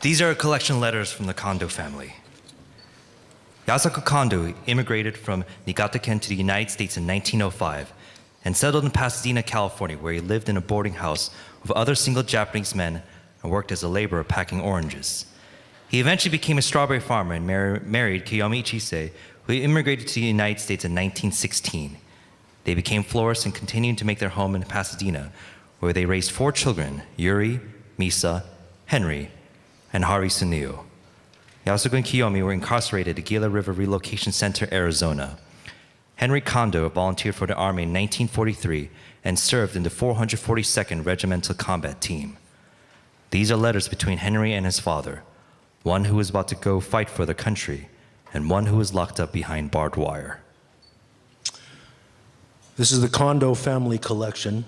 These are a collection of letters from the Kondo family. Yasuko Kondo immigrated from Niigata-ken to the United States in 1905 and settled in Pasadena, California, where he lived in a boarding house with other single Japanese men and worked as a laborer packing oranges. He eventually became a strawberry farmer and married Kiyomi Ichiza, who immigrated to the United States in 1916. They became florists and continued to make their home in Pasadena, where they raised 4 children, Yuri, Misa, Henry, and Hari Sunio. Yasuko and Kiyomi were incarcerated at Gila River Relocation Center, Arizona. Henry Kondo volunteered for the Army in 1943 and served in the 442nd Regimental Combat Team. These are letters between Henry and his father, one who was about to go fight for the country and one who was locked up behind barbed wire. This is the Kondo Family collection.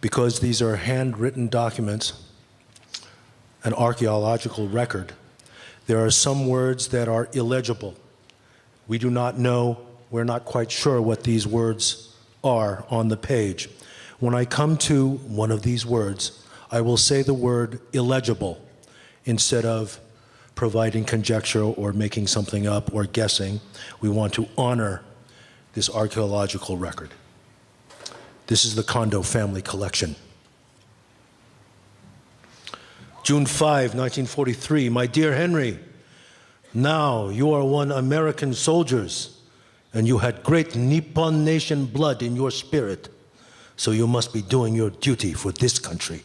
Because these are handwritten documents, an archaeological record, there are some words that are illegible. We do not know, we're not quite sure what these words are on the page. When I come to one of these words, I will say the word illegible instead of providing conjecture or making something up or guessing. We want to honor this archaeological record. This is the Kondo Family collection. June 5, 1943, my dear Henry, now you are one American soldiers, and you had great Nippon nation blood in your spirit, so you must be doing your duty for this country.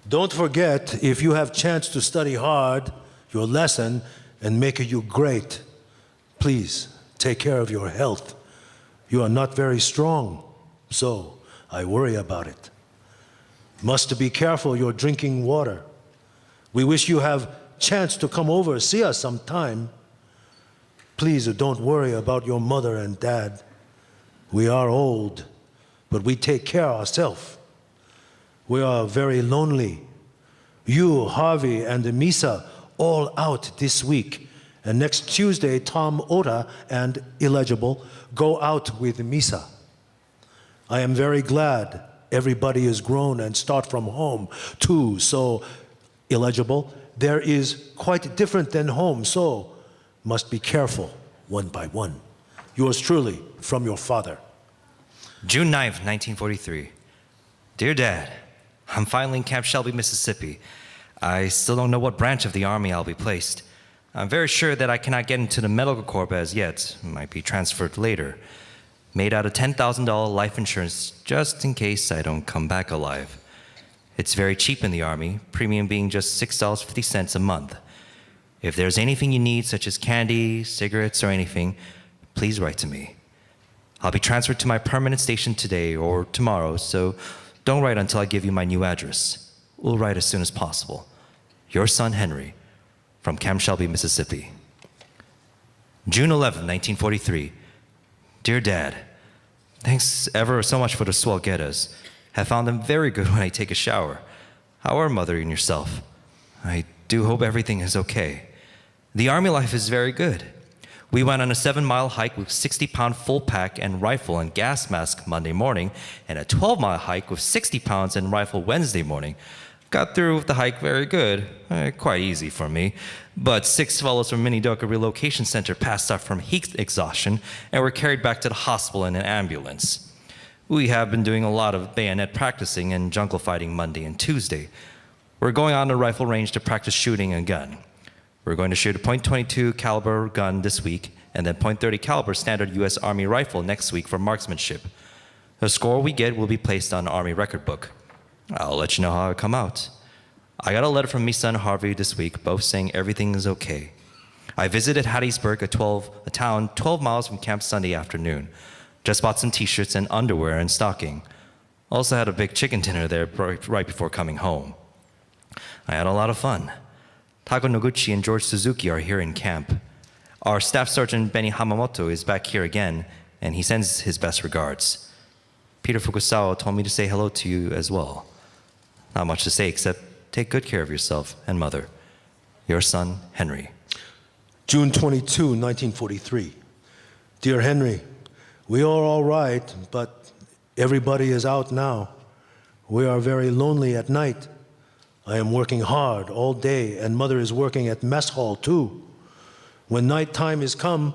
Don't forget, if you have chance to study hard your lesson and make you great, please take care of your health. You are not very strong, so I worry about it. Must be careful you're drinking water. We wish you have chance to come over, see us sometime. Please don't worry about your mother and dad. We are old, but we take care of ourselves. We are very lonely. You, Harvey, and Misa all out this week. And next Tuesday, Tom, Ota, and Illegible go out with Misa. I am very glad everybody is grown and start from home too, so Illegible, there is quite different than home, so must be careful one by one. Yours truly, from your father. June 9th, 1943. Dear Dad, I'm finally in Camp Shelby, Mississippi. I still don't know what branch of the Army I'll be placed. I'm very sure that I cannot get into the Medical Corps as yet. Might be transferred later. Made out a $10,000 life insurance just in case I don't come back alive. It's very cheap in the Army, premium being just $6.50 a month. If there's anything you need, such as candy, cigarettes, or anything, please write to me. I'll be transferred to my permanent station today or tomorrow, so don't write until I give you my new address. We'll write as soon as possible. Your son, Henry, from Camp Shelby, Mississippi. June 11, 1943. Dear Dad, thanks ever so much for the swell gettas. Have found them very good when I take a shower. How are Mother and yourself? I do hope everything is okay. The Army life is very good. We went on a 7-mile hike with 60-pound full pack and rifle and gas mask Monday morning, and a 12-mile hike with 60 pounds and rifle Wednesday morning. Got through with the hike very good, quite easy for me. But 6 fellows from Minidoka Relocation Center passed out from heat exhaustion and were carried back to the hospital in an ambulance. We have been doing a lot of bayonet practicing and jungle fighting Monday and Tuesday. We're going on the rifle range to practice shooting a gun. We're going to shoot a .22 caliber gun this week, and then .30 caliber standard U.S. Army rifle next week for marksmanship. The score we get will be placed on the Army record book. I'll let you know how it come out. I got a letter from Misa and Harvey this week, both saying everything is okay. I visited Hattiesburg, a town 12 miles from camp Sunday afternoon. Just bought some t-shirts and underwear and stocking. Also had a big chicken dinner there right before coming home. I had a lot of fun. Taiko Noguchi and George Suzuki are here in camp. Our Staff Sergeant Benny Hamamoto is back here again, and he sends his best regards. Peter Fukusawa told me to say hello to you as well. Not much to say except take good care of yourself and Mother. Your son, Henry. June 22, 1943. Dear Henry, we are all right, but everybody is out now. We are very lonely at night. I am working hard all day, and Mother is working at mess hall too. When night time is come,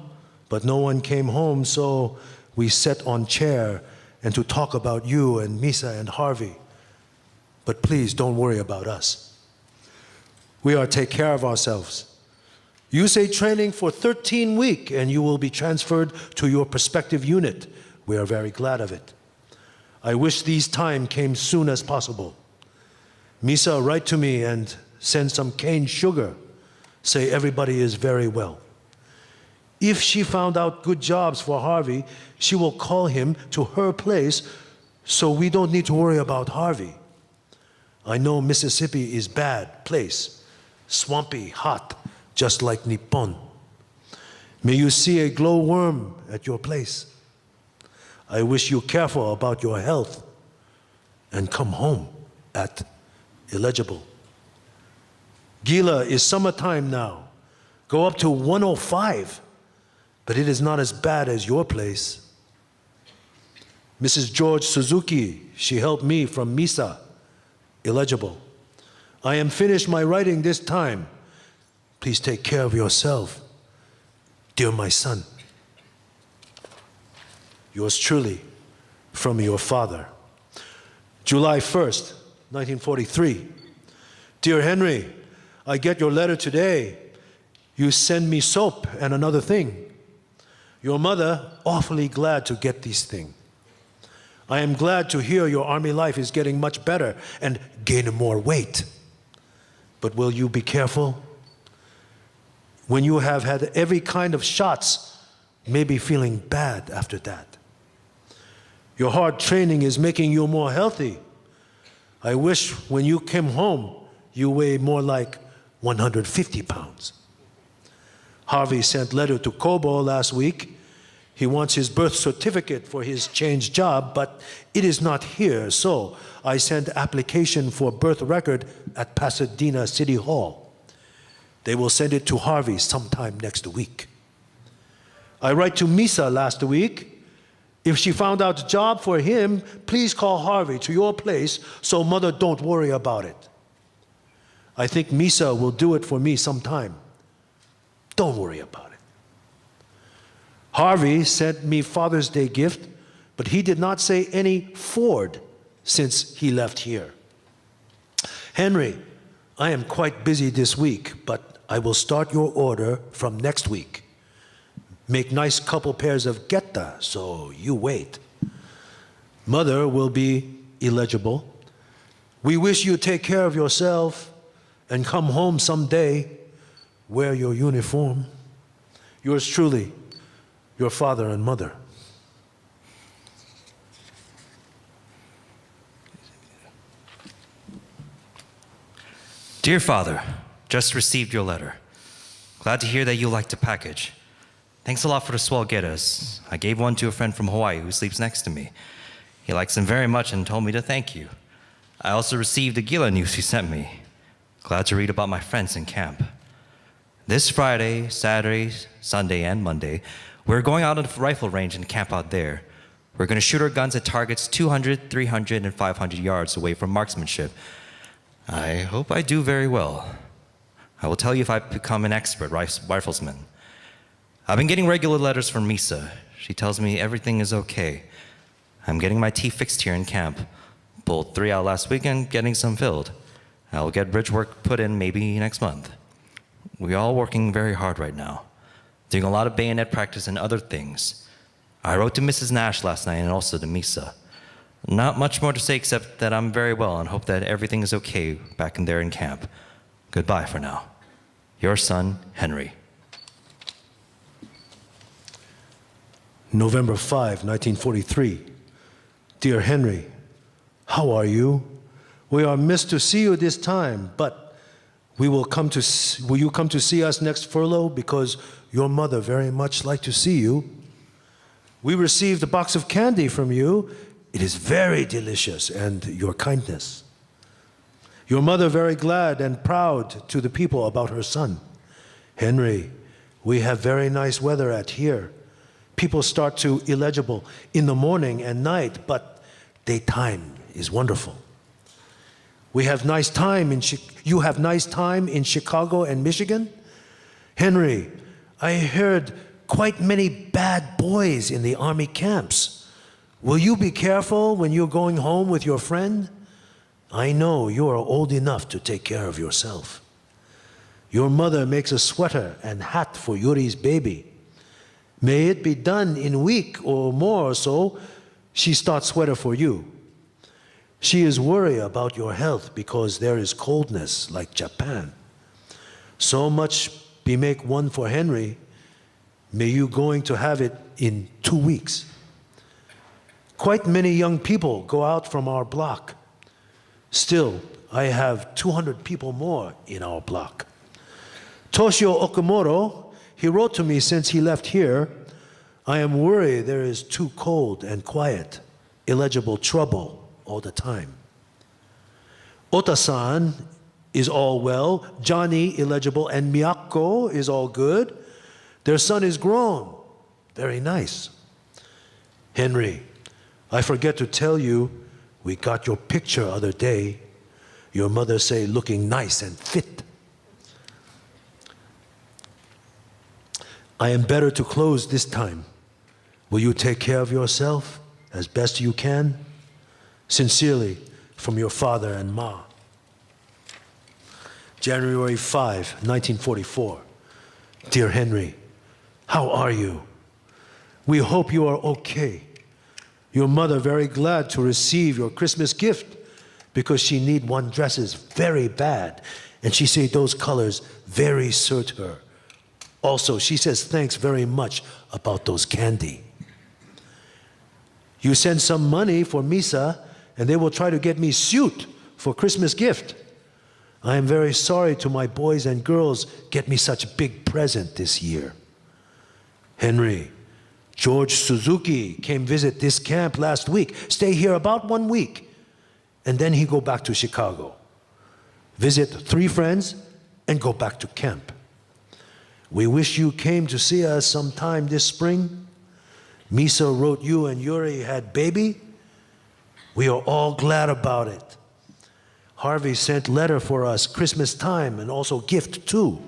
but no one came home, so we sat on chair and to talk about you and Misa and Harvey. But please don't worry about us. We are take care of ourselves. You say training for 13 weeks and you will be transferred to your prospective unit. We are very glad of it. I wish these time came soon as possible. Misa, write to me and send some cane sugar. Say everybody is very well. If she found out good jobs for Harvey, she will call him to her place, so we don't need to worry about Harvey. I know Mississippi is bad place, swampy, hot, just like Nippon. May you see a glowworm at your place. I wish you careful about your health and come home at illegible. Gila is summertime now. Go up to 105, but it is not as bad as your place. Mrs. George Suzuki, she helped me from Misa, illegible. I am finished my writing this time. Please take care of yourself, dear my son. Yours truly, from your father. July 1st, 1943. Dear Henry, I get your letter today. You send me soap and another thing. Your mother awfully glad to get these things. I am glad to hear your army life is getting much better and gaining more weight. But will you be careful? When you have had every kind of shots, maybe feeling bad after that. Your hard training is making you more healthy. I wish when you came home, you weigh more like 150 pounds. Harvey sent letter to Kobo last week. He wants his birth certificate for his changed job, but it is not here, so I sent application for birth record at Pasadena City Hall. They will send it to Harvey sometime next week. I write to Misa last week. If she found out a job for him, please call Harvey to your place so Mother don't worry about it. I think Misa will do it for me sometime. Don't worry about it. Harvey sent me Father's Day gift, but he did not say any Ford since he left here. Henry, I am quite busy this week, but I will start your order from next week. Make nice couple pairs of geta, so you wait. Mother will be illegible. We wish you take care of yourself and come home someday. Wear your uniform. Yours truly, your father and mother. Dear Father, just received your letter. Glad to hear that you liked the package. Thanks a lot for the swell getas. I gave one to a friend from Hawaii who sleeps next to me. He likes them very much and told me to thank you. I also received the Gila news you sent me. Glad to read about my friends in camp. This Friday, Saturday, Sunday, and Monday, we're going out on the rifle range and camp out there. We're going to shoot our guns at targets 200, 300, and 500 yards away from marksmanship. I hope I do very well. I will tell you if I become an expert riflesman. I've been getting regular letters from Misa. She tells me everything is okay. I'm getting my teeth fixed here in camp. Pulled 3 out last weekend, getting some filled. I'll get bridge work put in maybe next month. We're all working very hard right now, doing a lot of bayonet practice and other things. I wrote to Mrs. Nash last night and also to Misa. Not much more to say except that I'm very well and hope that everything is okay back in there in camp. Goodbye for now. Your son, Henry. November 5, 1943. Dear Henry, how are you? We are missed to see you this time, but will you come to see us next furlough because your mother very much like to see you? We received a box of candy from you. It is very delicious and your kindness. Your mother very glad and proud to the people about her son. Henry, we have very nice weather at here. People start to illegible in the morning and night, but daytime is wonderful. You have nice time in Chicago and Michigan? Henry, I heard quite many bad boys in the army camps. Will you be careful when you're going home with your friend? I know you are old enough to take care of yourself. Your mother makes a sweater and hat for Yuri's baby. May it be done in a week or more or so. She starts sweater for you. She is worried about your health because there is coldness like Japan. So much be make one for Henry. May you going to have it in 2 weeks. Quite many young people go out from our block. Still, I have 200 people more in our block. Toshio Okamoto, he wrote to me since he left here, I am worried there is too cold and quiet, illegible trouble all the time. Ota-san is all well, Johnny illegible, and Miyako is all good. Their son is grown, very nice. Henry, I forget to tell you, we got your picture other day. Your mother say looking nice and fit. I am better to close this time. Will you take care of yourself as best you can? Sincerely, from your father and ma. January 5, 1944. Dear Henry, how are you? We hope you are okay. Your mother very glad to receive your Christmas gift because she need one dresses very bad. And she say those colors very suit her. Also, she says thanks very much about those candy. You send some money for Misa and they will try to get me suit for Christmas gift. I am very sorry to my boys and girls get me such big present this year. Henry, George Suzuki came visit this camp last week, stay here about 1 week, and then he go back to Chicago. Visit 3 friends and go back to camp. We wish you came to see us sometime this spring. Misa wrote you and Yuri had baby. We are all glad about it. Harvey sent letter for us Christmas time and also gift too.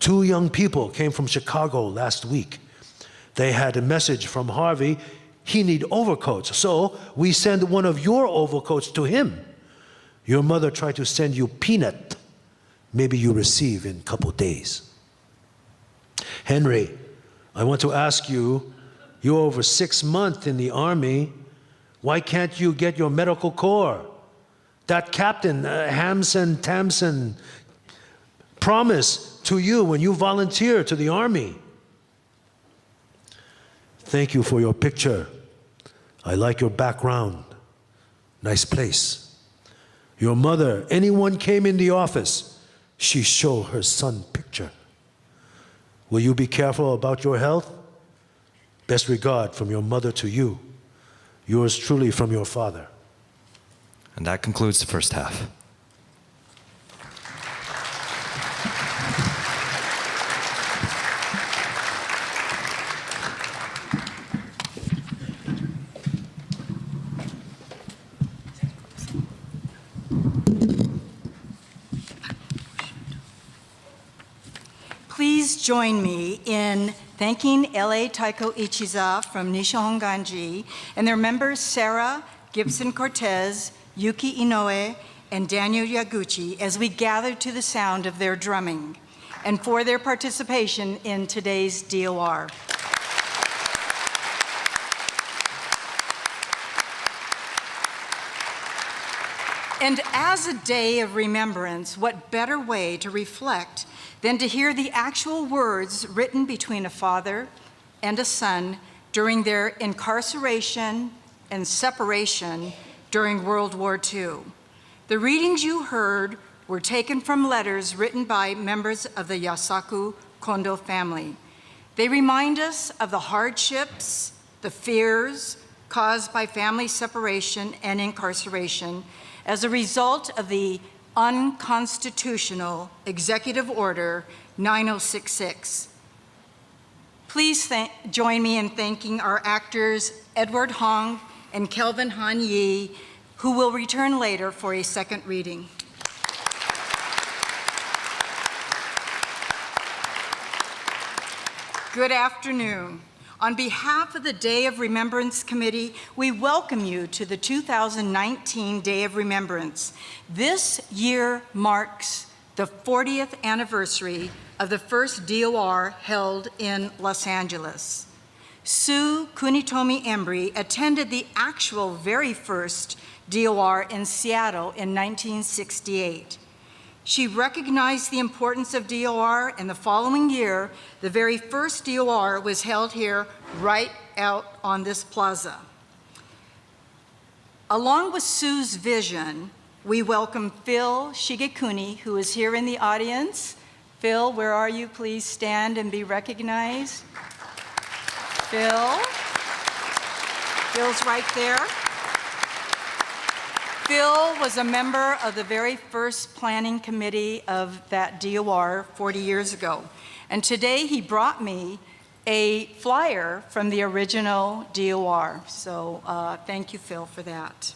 2 young people came from Chicago last week. They had a message from Harvey. He need overcoats, so we send one of your overcoats to him. Your mother tried to send you peanut. Maybe you receive in a couple days. Henry, I want to ask you, you're over 6 months in the army. Why can't you get your medical corps? That captain, Hamson Tamson, promised to you when you volunteer to the army. Thank you for your picture. I like your background. Nice place. Your mother, anyone came in the office, she show her son picture. Will you be careful about your health? Best regard from your mother to you. Yours truly from your father. And that concludes the first half. Please join me in thanking LA Taiko Ichiza from Nishihonganji and their members Sarah Gibson-Cortez, Yuki Inoue, and Daniel Yaguchi as we gather to the sound of their drumming and for their participation in today's DOR. And as a day of remembrance, what better way to reflect than to hear the actual words written between a father and a son during their incarceration and separation during World War II. The readings you heard were taken from letters written by members of the Yasaku Kondo family. They remind us of the hardships, the fears caused by family separation and incarceration as a result of the unconstitutional Executive Order 9066. Please join me in thanking our actors Edward Hong and Kelvin Han Yi, who will return later for a second reading. Good afternoon. On behalf of the Day of Remembrance Committee, we welcome you to the 2019 Day of Remembrance. This year marks the 40th anniversary of the first DOR held in Los Angeles. Sue Kunitomi Embry attended the actual very first DOR in Seattle in 1968. She recognized the importance of DOR, and the following year, the very first DOR was held here right out on this plaza. Along with Sue's vision, we welcome Phil Shigekuni, who is here in the audience. Phil, where are you? Please stand and be recognized. Phil. Phil's right there. Phil was a member of the very first planning committee of that DOR 40 years ago. And today he brought me a flyer from the original DOR. So thank you, Phil, for that.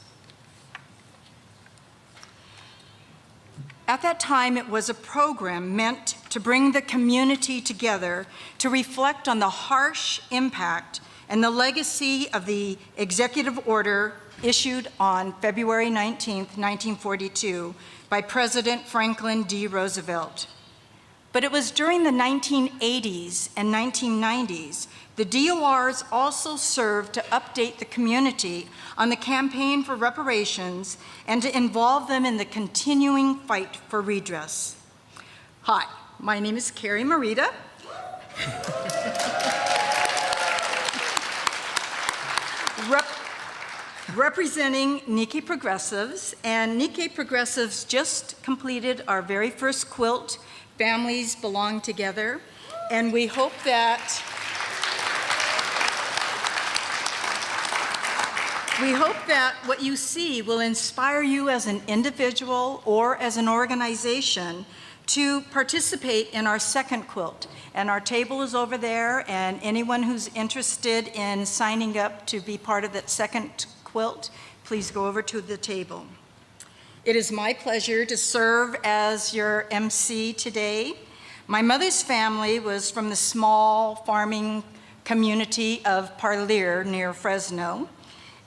At that time, it was a program meant to bring the community together to reflect on the harsh impact and the legacy of the executive order issued on February 19, 1942, by President Franklin D. Roosevelt. But it was during the 1980s and 1990s, the DORs also served to update the community on the campaign for reparations and to involve them in the continuing fight for redress. Hi, my name is Carrie Morita. Representing Nikkei Progressives, and Nikkei Progressives just completed our very first quilt, Families Belong Together, and we hope that what you see will inspire you as an individual or as an organization to participate in our second quilt. And our table is over there, and anyone who's interested in signing up to be part of that second quilt, please go over to the table. It is my pleasure to serve as your MC today. My mother's family was from the small farming community of Parlier near Fresno,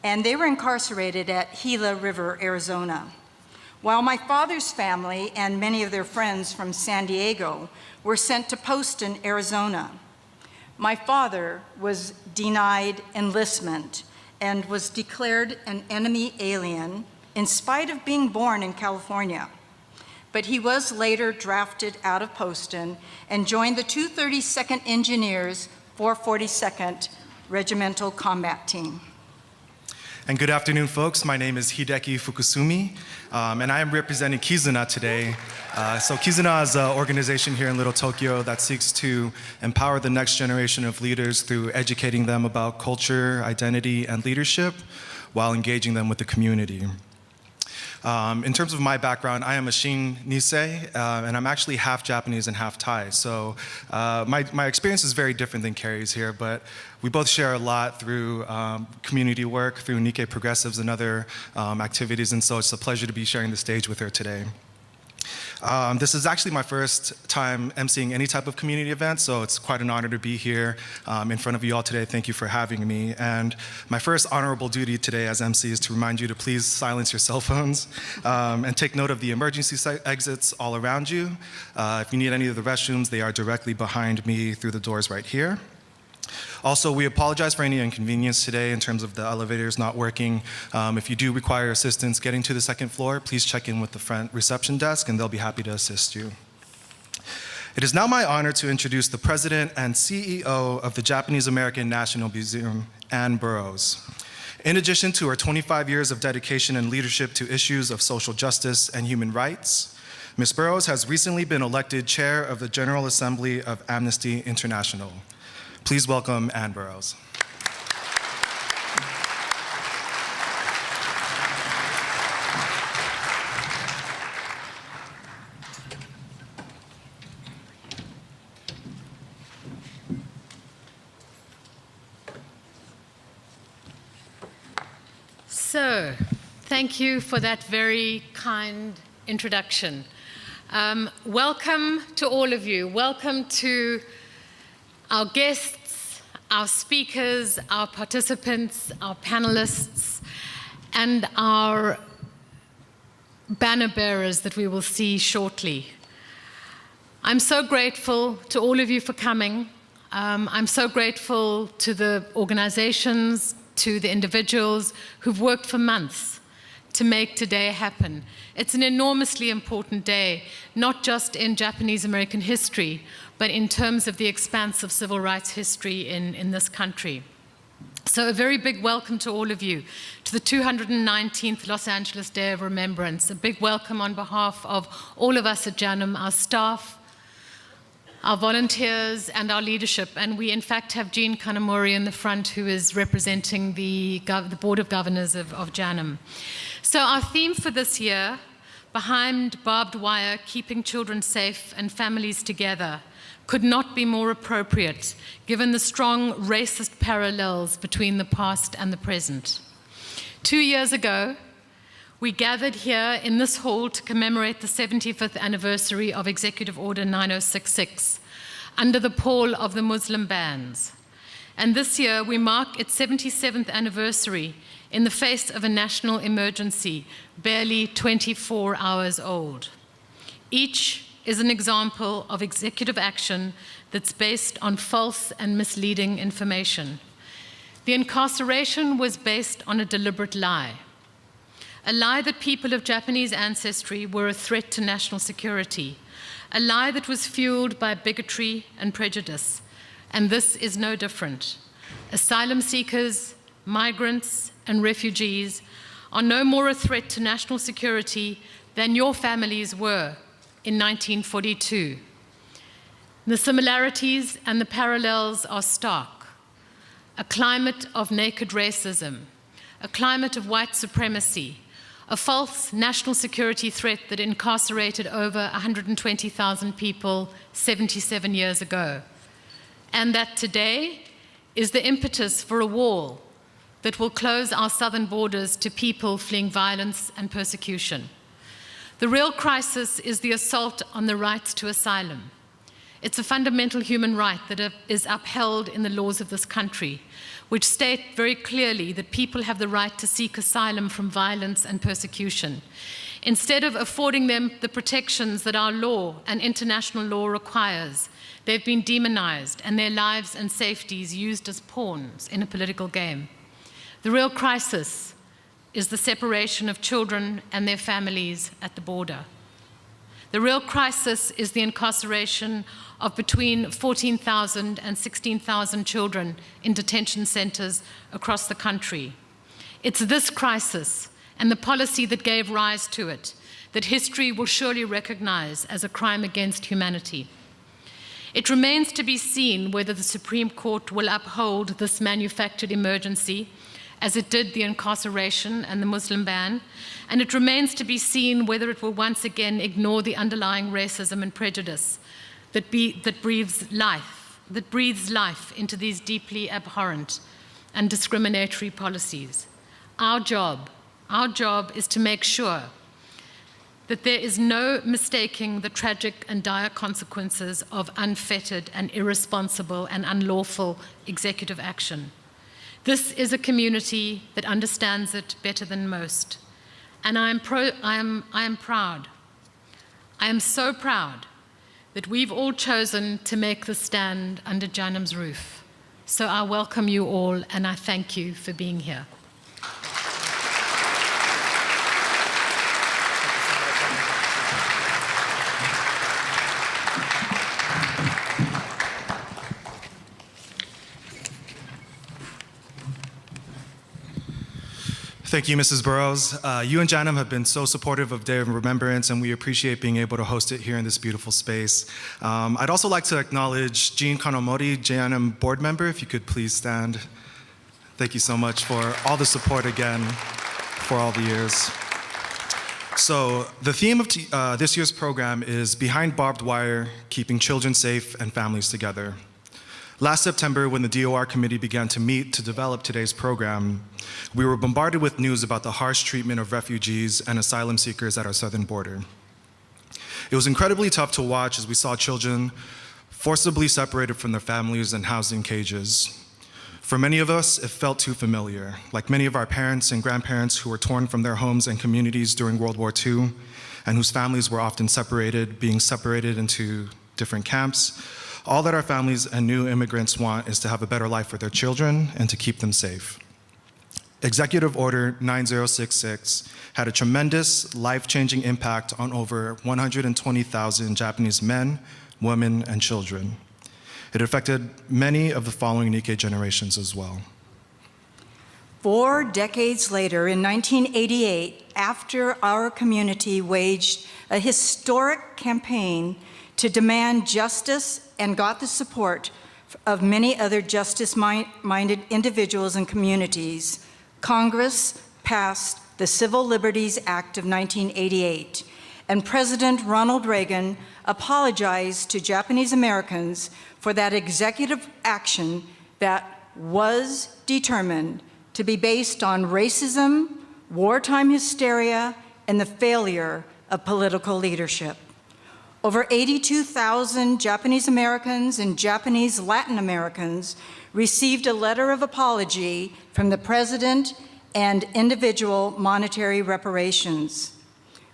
and they were incarcerated at Gila River, Arizona. While my father's family and many of their friends from San Diego were sent to Poston, Arizona. My father was denied enlistment and was declared an enemy alien in spite of being born in California. But he was later drafted out of Poston and joined the 232nd Engineers 442nd Regimental Combat Team. And good afternoon, folks. My name is Hideki Fukusumi, and I am representing Kizuna today. So Kizuna is an organization here in Little Tokyo that seeks to empower the next generation of leaders through educating them about culture, identity, and leadership while engaging them with the community. In terms of my background, I am a Shin Nisei, and I'm actually half Japanese and half Thai. So my experience is very different than Carrie's here, but we both share a lot through community work, through Nikkei Progressives and other activities, and so it's a pleasure to be sharing the stage with her today. This is actually my first time emceeing any type of community event, so it's quite an honor to be here in front of you all today. Thank you for having me. And my first honorable duty today as MC is to remind you to please silence your cell phones and take note of the emergency exits all around you. If you need any of the restrooms, they are directly behind me through the doors right here. Also, we apologize for any inconvenience today in terms of the elevators not working. If you do require assistance getting to the second floor, please check in with the front reception desk and they'll be happy to assist you. It is now my honor to introduce the President and CEO of the Japanese American National Museum, Anne Burroughs. In addition to her 25 years of dedication and leadership to issues of social justice and human rights, Ms. Burroughs has recently been elected chair of the General Assembly of Amnesty International. Please welcome Anne Burroughs. So, Thank you for that very kind introduction. Welcome to all of you. Welcome to our guests, our speakers, our participants, our panelists, and our banner bearers that we will see shortly. I'm so grateful to all of you for coming. I'm so grateful to the organizations, to the individuals who've worked for months to make today happen. It's an enormously important day, not just in Japanese American history, but in terms of the expanse of civil rights history in this country. So a very big welcome to all of you to the 219th Los Angeles Day of Remembrance. A big welcome on behalf of all of us at JANM, our staff, our volunteers, and our leadership. And we, in fact, have Jean Kanamori in the front, who is representing the Board of Governors of JANM. So our theme for this year, Behind Barbed Wire, Keeping Children Safe and Families Together, could not be more appropriate, given the strong racist parallels between the past and the present. 2 years ago, we gathered here in this hall to commemorate the 75th anniversary of Executive Order 9066, under the pall of the Muslim bans. And this year, we mark its 77th anniversary in the face of a national emergency, barely 24 hours old. Each is an example of executive action that's based on false and misleading information. The incarceration was based on a deliberate lie. A lie that people of Japanese ancestry were a threat to national security. A lie that was fueled by bigotry and prejudice. And this is no different. Asylum seekers, migrants, and refugees are no more a threat to national security than your families were in 1942. The similarities and the parallels are stark. A climate of naked racism, a climate of white supremacy, a false national security threat that incarcerated over 120,000 people 77 years ago. And that today is the impetus for a wall that will close our southern borders to people fleeing violence and persecution. The real crisis is the assault on the rights to asylum. It's a fundamental human right that is upheld in the laws of this country, which state very clearly that people have the right to seek asylum from violence and persecution. Instead of affording them the protections that our law and international law requires, they've been demonized and their lives and safeties used as pawns in a political game. The real crisis is the separation of children and their families at the border. The real crisis is the incarceration of between 14,000 and 16,000 children in detention centers across the country. It's this crisis and the policy that gave rise to it that history will surely recognize as a crime against humanity. It remains to be seen whether the Supreme Court will uphold this manufactured emergency, as it did the incarceration and the Muslim ban, and it remains to be seen whether it will once again ignore the underlying racism and prejudice that breathes life into these deeply abhorrent and discriminatory policies. Our job is to make sure that there is no mistaking the tragic and dire consequences of unfettered and irresponsible and unlawful executive action. This is a community that understands it better than most. And I am proud. I am so proud that we've all chosen to make the stand under JANM's roof. So I welcome you all and I thank you for being here. Thank you, Mrs. Burroughs. You and JANM have been so supportive of Day of Remembrance, and we appreciate being able to host it here in this beautiful space. I'd also like to acknowledge Jean Kanamori, JANM board member, if you could please stand. Thank you so much for all the support again for all the years. So the theme of this year's program is Behind Barbed Wire, Keeping Children Safe and Families Together. Last September, when the DOR committee began to meet to develop today's program, we were bombarded with news about the harsh treatment of refugees and asylum seekers at our southern border. It was incredibly tough to watch as we saw children forcibly separated from their families and housed in cages. For many of us, it felt too familiar, like many of our parents and grandparents who were torn from their homes and communities during World War II, and whose families were often separated, being separated into different camps. All that our families and new immigrants want is to have a better life for their children and to keep them safe. Executive Order 9066 had a tremendous, life-changing impact on over 120,000 Japanese men, women, and children. It affected many of the following Nikkei generations as well. 4 decades later, in 1988, after our community waged a historic campaign to demand justice and got the support of many other justice-minded individuals and communities, Congress passed the Civil Liberties Act of 1988, and President Ronald Reagan apologized to Japanese Americans for that executive action that was determined to be based on racism, wartime hysteria, and the failure of political leadership. Over 82,000 Japanese Americans and Japanese Latin Americans received a letter of apology from the President and individual monetary reparations.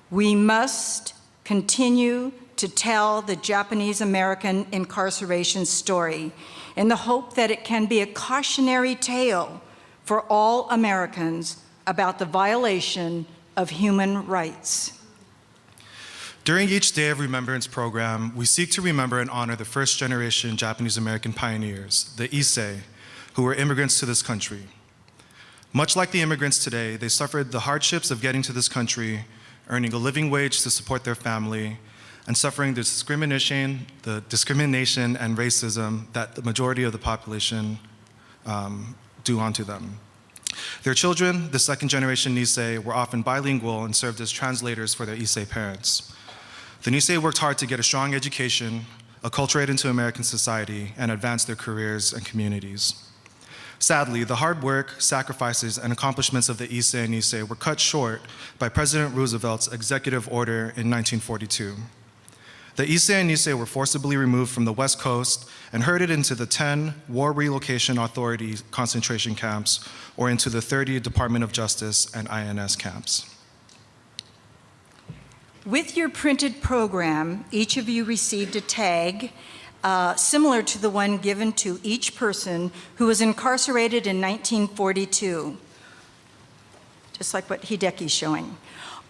We must continue to tell the Japanese American incarceration story in the hope that it can be a cautionary tale for all Americans about the violation of human rights. During each Day of Remembrance program, we seek to remember and honor the first-generation Japanese American pioneers, the Issei, who were immigrants to this country. Much like the immigrants today, they suffered the hardships of getting to this country, earning a living wage to support their family, and suffering the discrimination and racism that the majority of the population do onto them. Their children, the second-generation Nisei, were often bilingual and served as translators for their Issei parents. The Nisei worked hard to get a strong education, acculturate into American society, and advance their careers and communities. Sadly, the hard work, sacrifices, and accomplishments of the Issei and Nisei were cut short by President Roosevelt's executive order in 1942. The Issei and Nisei were forcibly removed from the West Coast and herded into the 10 War Relocation Authority concentration camps or into the 30 Department of Justice and INS camps. With your printed program, each of you received a tag similar to the one given to each person who was incarcerated in 1942, just like what Hideki's showing.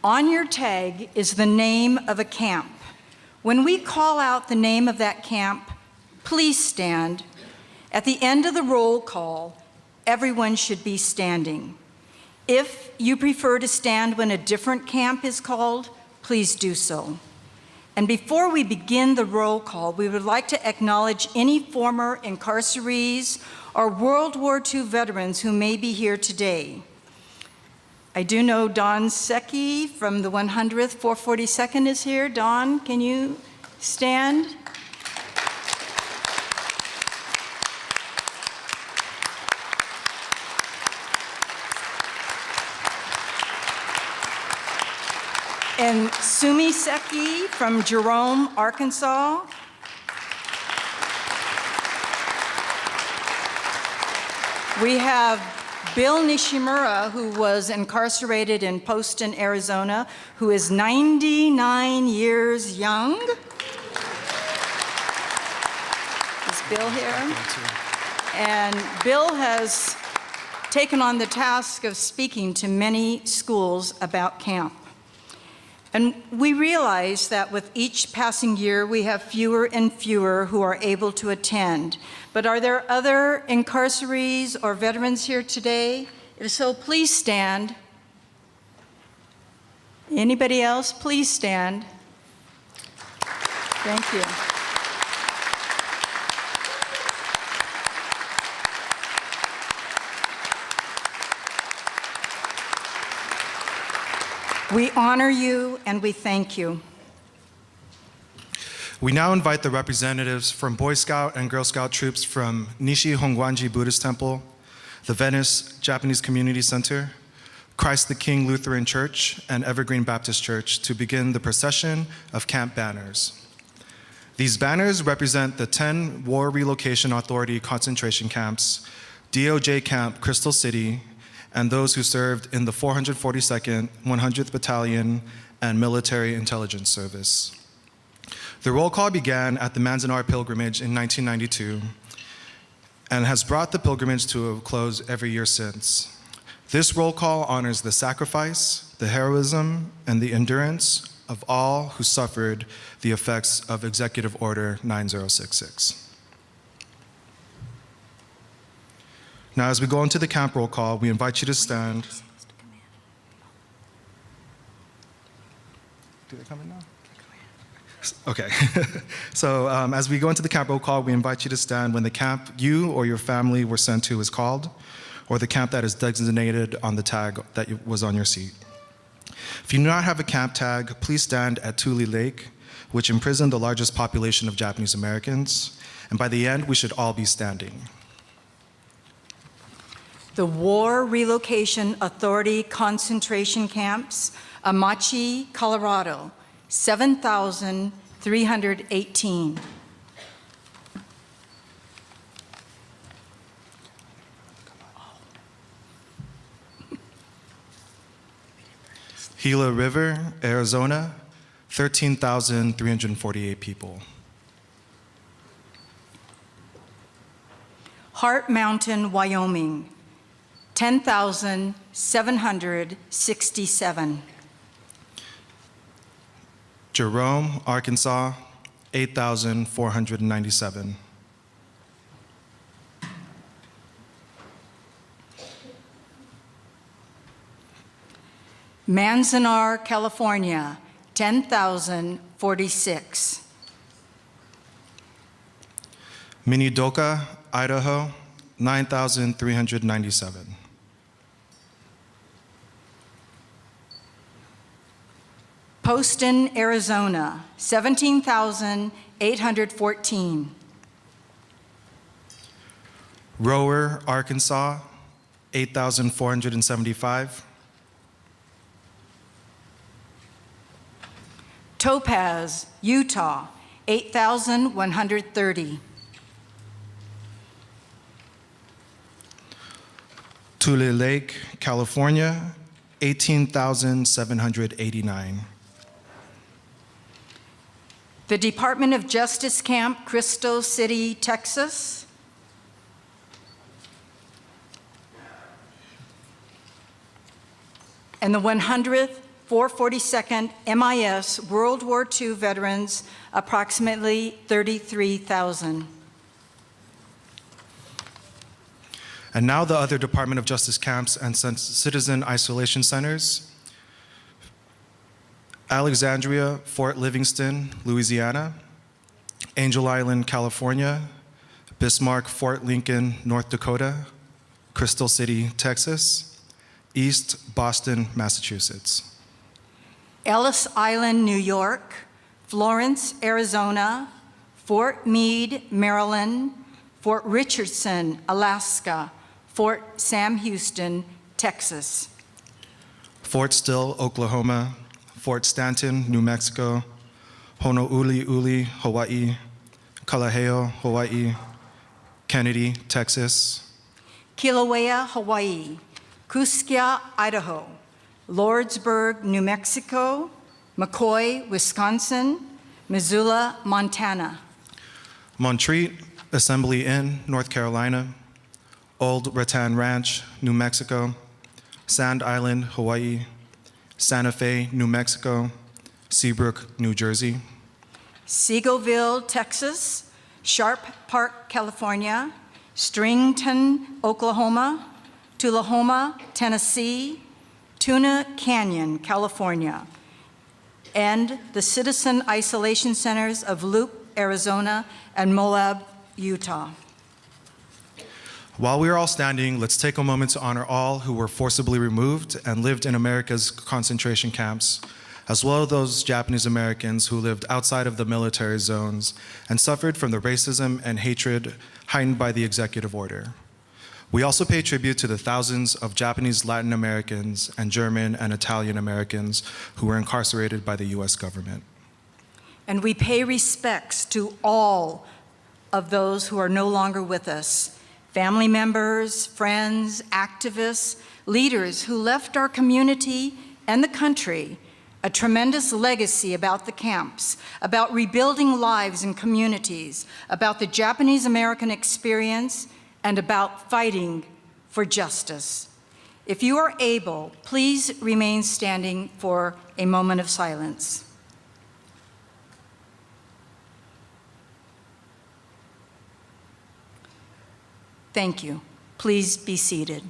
On your tag is the name of a camp. When we call out the name of that camp, please stand. At the end of the roll call, everyone should be standing. If you prefer to stand when a different camp is called, please do so. And before we begin the roll call, we would like to acknowledge any former incarcerees or World War II veterans who may be here today. I do know Don Secchi from the 100th 442nd is here. Don, can you stand? And Sumi Secchi from Jerome, Arkansas. We have Bill Nishimura, who was incarcerated in Poston, Arizona, who is 99 years young. Is Bill here? And Bill has taken on the task of speaking to many schools about camp. And we realize that with each passing year, we have fewer and fewer who are able to attend. But are there other incarcerees or veterans here today? If so, please stand. Anybody else? Please stand. Thank you. We honor you and we thank you. We now invite the representatives from Boy Scout and Girl Scout troops from Nishi Hongwanji Buddhist Temple, the Venice Japanese Community Center, Christ the King Lutheran Church, and Evergreen Baptist Church to begin the procession of camp banners. These banners represent the 10 War Relocation Authority concentration camps, DOJ Camp Crystal City, and those who served in the 442nd, 100th Battalion, and Military Intelligence Service. The roll call began at the Manzanar pilgrimage in 1992 and has brought the pilgrimage to a close every year since. This roll call honors the sacrifice, the heroism, and the endurance of all who suffered the effects of Executive Order 9066. Now, as we go into the camp roll call, we invite you to stand. Do they come in now? Okay. So as we go into the camp roll call, we invite you to stand when the camp you or your family were sent to is called, or the camp that is designated on the tag that was on your seat. If you do not have a camp tag, please stand at Tule Lake, which imprisoned the largest population of Japanese Americans, and by the end, we should all be standing. The War Relocation Authority concentration camps, Amachi, Colorado, 7,318. Gila River, Arizona, 13,348 people. Heart Mountain, Wyoming, 10,767. Jerome, Arkansas, 8,497. Manzanar, California, 10,046. Minidoka, Idaho, 9,397. Poston, Arizona, 17,814. Rower, Arkansas, 8,475. Topaz, Utah, 8,130. Tule Lake, California, 18,789. The Department of Justice Camp, Crystal City, Texas. And the 100th 442nd MIS World War II veterans, approximately 33,000. And now the other Department of Justice camps and citizen isolation centers. Alexandria, Fort Livingston, Louisiana. Angel Island, California. Bismarck, Fort Lincoln, North Dakota. Crystal City, Texas. East Boston, Massachusetts. Ellis Island, New York. Florence, Arizona. Fort Meade, Maryland. Fort Richardson, Alaska. Fort Sam Houston, Texas. Fort Still, Oklahoma. Fort Stanton, New Mexico. Honouliuli, Hawaii. Kalaheo, Hawaii. Kennedy, Texas. Kilauea, Hawaii. Kuskia, Idaho. Lordsburg, New Mexico. McCoy, Wisconsin. Missoula, Montana. Montreat, Assembly Inn, North Carolina. Old Rattan Ranch, New Mexico. Sand Island, Hawaii. Santa Fe, New Mexico. Seabrook, New Jersey. Seagoville, Texas. Sharp Park, California. Strington, Oklahoma. Tullahoma, Tennessee. Tuna Canyon, California. And the Citizen Isolation Centers of Loop, Arizona, and Moab, Utah. While we are all standing, let's take a moment to honor all who were forcibly removed and lived in America's concentration camps, as well as those Japanese Americans who lived outside of the military zones and suffered from the racism and hatred heightened by the executive order. We also pay tribute to the thousands of Japanese Latin Americans and German and Italian Americans who were incarcerated by the US government. And we pay respects to all of those who are no longer with us, family members, friends, activists, leaders who left our community and the country a tremendous legacy about the camps, about rebuilding lives and communities, about the Japanese American experience, and about fighting for justice. If you are able, please remain standing for a moment of silence. Thank you. Please be seated.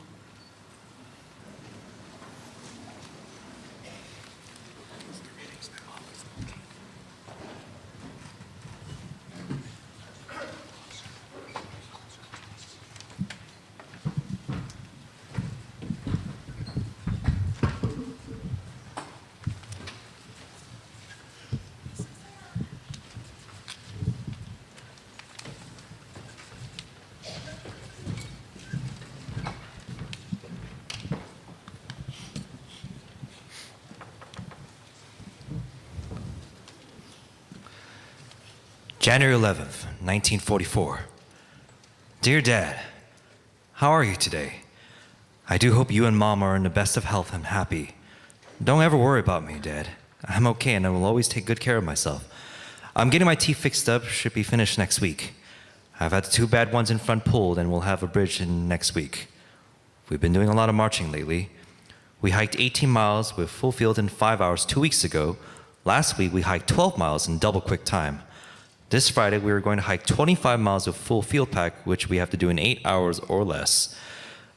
January 11th, 1944. Dear Dad, how are you today? I do hope you and Mom are in the best of health and happy. Don't ever worry about me, Dad. I'm okay and I will always take good care of myself. I'm getting my teeth fixed up, should be finished next week. I've had the 2 bad ones in front pulled and we'll have a bridge in next week. We've been doing a lot of marching lately. We hiked 18 miles with full field in 5 hours 2 weeks ago. Last week we hiked 12 miles in double quick time. This Friday, we are going to hike 25 miles of full field pack, which we have to do in 8 hours or less.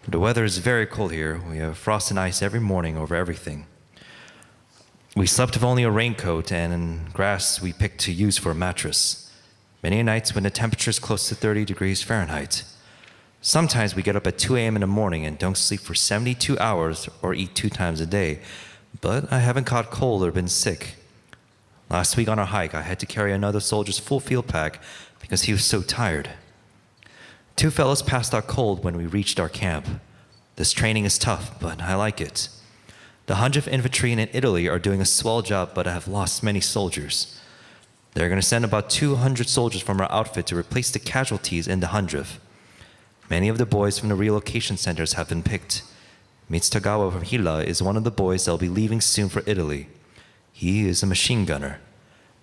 The weather is very cold here. We have frost and ice every morning over everything. We slept with only a raincoat and grass we picked to use for a mattress. Many nights when the temperature is close to 30 degrees Fahrenheit. Sometimes we get up at 2 a.m. in the morning and don't sleep for 72 hours or eat 2 times a day. But I haven't caught cold or been sick. Last week on our hike, I had to carry another soldier's full field pack because he was so tired. 2 fellows passed out cold when we reached our camp. This training is tough, but I like it. The 100th Infantry in Italy are doing a swell job, but have lost many soldiers. They're going to send about 200 soldiers from our outfit to replace the casualties in the 100th. Many of the boys from the relocation centers have been picked. Mitsutagawa from Hila is one of the boys that will be leaving soon for Italy. He is a machine gunner.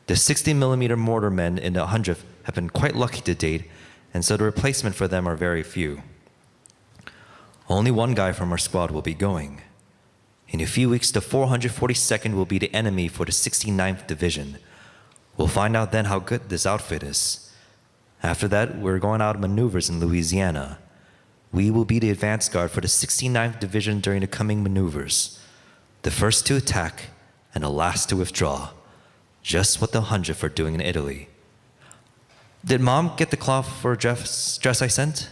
The 60mm mortar men in the 100th have been quite lucky to date, and so the replacement for them are very few. Only one guy from our squad will be going. In a few weeks, the 442nd will be the enemy for the 69th Division. We'll find out then how good this outfit is. After that, we're going out on maneuvers in Louisiana. We will be the advance guard for the 69th Division during the coming maneuvers. The first to attack and the last to withdraw. Just what the 100th are doing in Italy. Did Mom get the cloth for Jeff's dress I sent?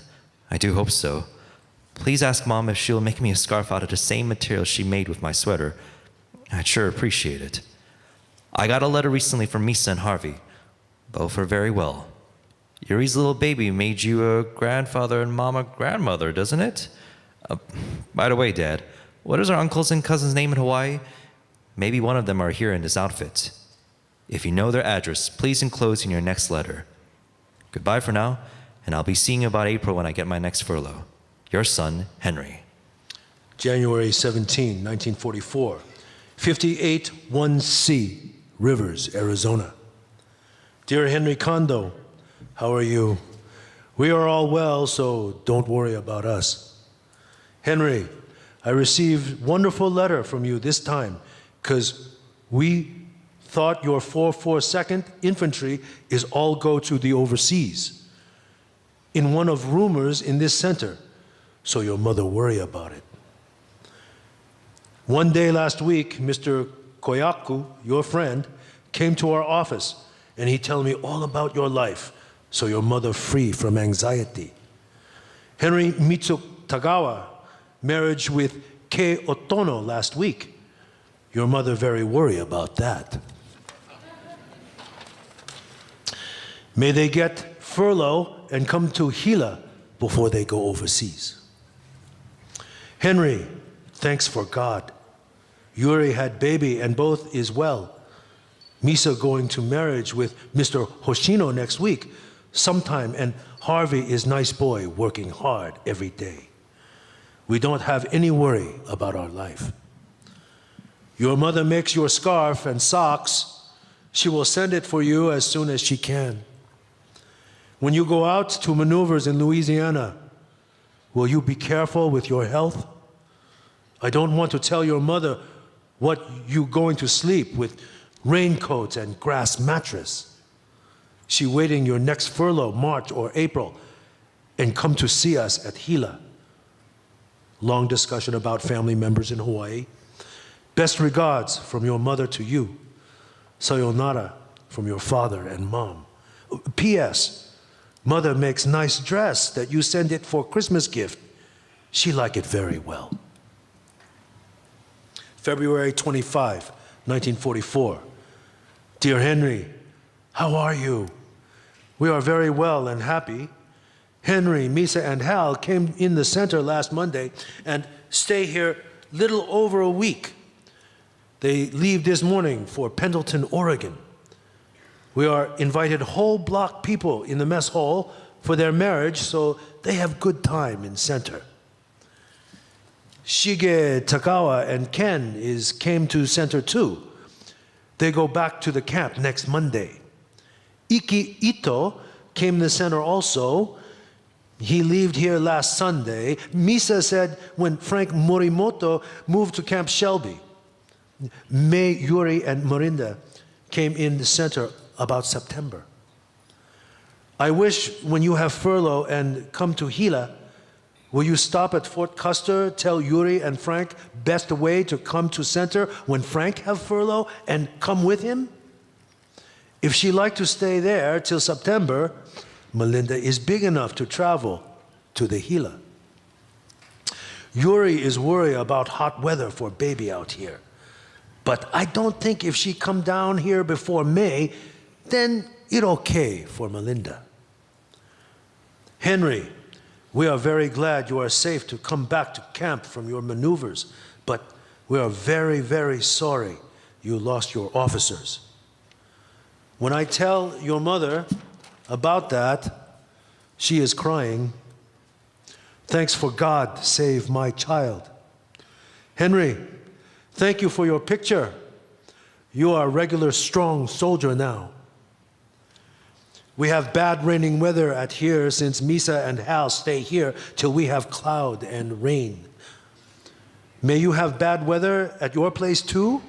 I do hope so. Please ask Mom if she'll make me a scarf out of the same material she made with my sweater. I'd sure appreciate it. I got a letter recently from Misa and Harvey. Both are very well. Yuri's little baby made you a grandfather and Mom a grandmother, doesn't it? By the way, Dad, what is our uncle's and cousin's name in Hawaii? Maybe one of them are here in this outfit. If you know their address, please enclose in your next letter. Goodbye for now, and I'll be seeing you about April when I get my next furlough. Your son, Henry. January 17, 1944. 58-1C, Rivers, Arizona. Dear Henry Kondo, how are you? We are all well, so don't worry about us. Henry, I received a wonderful letter from you this time because we thought your 442nd Infantry is all go to the overseas in one of rumors in this center, so your mother worry about it. One day last week, Mr. Koyaku, your friend, came to our office and he told me all about your life, so your mother free from anxiety. Henry Mitsutagawa marriage with Kei Otono last week. Your mother very worried about that. May they get furlough and come to Hila before they go overseas. Henry, thanks for God. Yuri had baby and both is well. Misa going to marriage with Mr. Hoshino next week sometime, and Harvey is nice boy working hard every day. We don't have any worry about our life. Your mother makes your scarf and socks. She will send it for you as soon as she can. When you go out to maneuvers in Louisiana, will you be careful with your health? I don't want to tell your mother what you going to sleep with raincoats and grass mattress. She waiting your next furlough, March or April, and come to see us at Hila. Long discussion about family members in Hawaii. Best regards from your mother to you. Sayonara from your father and mom. P.S. Mother makes nice dress that you send it for Christmas gift. She like it very well. February 25, 1944. Dear Henry, how are you? We are very well and happy. Henry, Misa, and Hal came in the center last Monday and stay here little over a week. They leave this morning for Pendleton, Oregon. We are invited whole block people in the mess hall for their marriage, so they have good time in center. Shige, Takawa, and Ken came to center too. They go back to the camp next Monday. Iki Ito came to center also. He left here last Sunday. Misa said when Frank Morimoto moved to Camp Shelby. May, Yuri, and Morinda came in the center about September. I wish when you have furlough and come to Hila, will you stop at Fort Custer, tell Yuri and Frank best way to come to center when Frank have furlough and come with him? If she like to stay there till September, Melinda is big enough to travel to the Hila. Yuri is worried about hot weather for baby out here. But I don't think if she come down here before May, then it okay for Melinda. Henry, we are very glad you are safe to come back to camp from your maneuvers, but we are very, very sorry you lost your officers. When I tell your mother about that, she is crying. Thanks for God save my child. Henry, thank you for your picture. You are a regular strong soldier now. We have bad raining weather at here since Misa and Hal stay here till we have cloud and rain. May you have bad weather at your place too?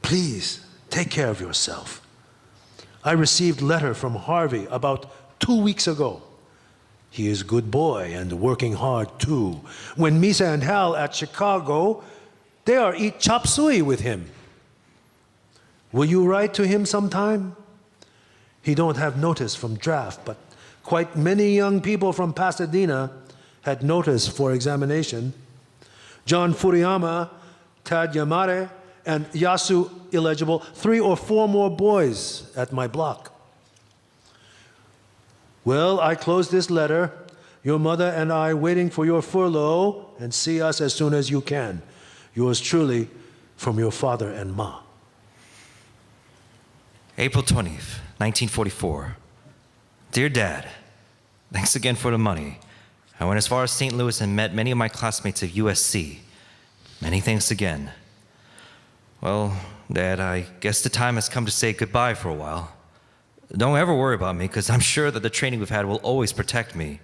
Please take care of yourself. I received a letter from Harvey about 2 weeks ago. He is a good boy and working hard too. When Misa and Hal at Chicago, they are eat chop suey with him. Will you write to him sometime? He don't have notice from draft, but quite many young people from Pasadena had notice for examination. John Furiyama, Tad Yamare, and Yasu illegible, 3 or 4 more boys at my block. Well, I close this letter. Your mother and I waiting for your furlough, and see us as soon as you can. Yours truly, from your father and ma. April 20th, 1944. Dear Dad, thanks again for the money. I went as far as St. Louis and met many of my classmates at USC. Many thanks again. Well, Dad, I guess the time has come to say goodbye for a while. Don't ever worry about me, because I'm sure that the training we've had will always protect me.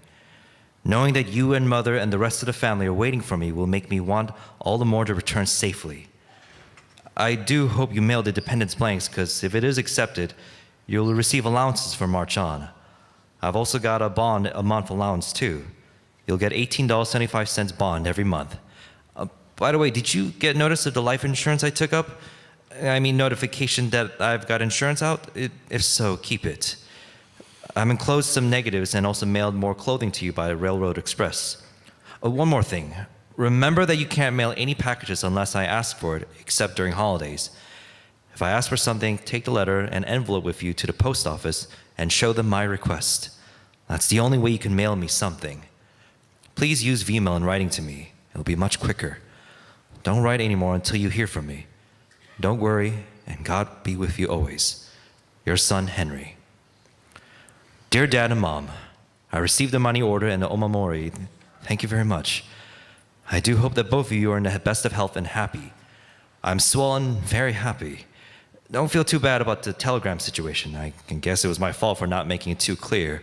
Knowing that you and Mother and the rest of the family are waiting for me will make me want all the more to return safely. I do hope you mail the dependence blanks, because if it is accepted, you'll receive allowances from March on. I've also got a bond a month allowance too. You'll get $18.75 bond every month. By the way, did you get notice of the life insurance I took up? I mean notification that I've got insurance out? If so, keep it. I've enclosed some negatives and also mailed more clothing to you by Railroad Express. One more thing. remember that you can't mail any packages unless I ask for it, except during holidays. If I ask for something, take the letter and envelope with you to the post office and show them my request. That's the only way you can mail me something. Please use Vmail in writing to me. It'll be much quicker. Don't write anymore until you hear from me. Don't worry, and God be with you always. Your son, Henry. Dear Dad and Mom, I received the money order and the omamori. Thank you very much. I do hope that both of you are in the best of health and happy. I'm swollen, very happy. Don't feel too bad about the telegram situation. I can guess it was my fault for not making it too clear.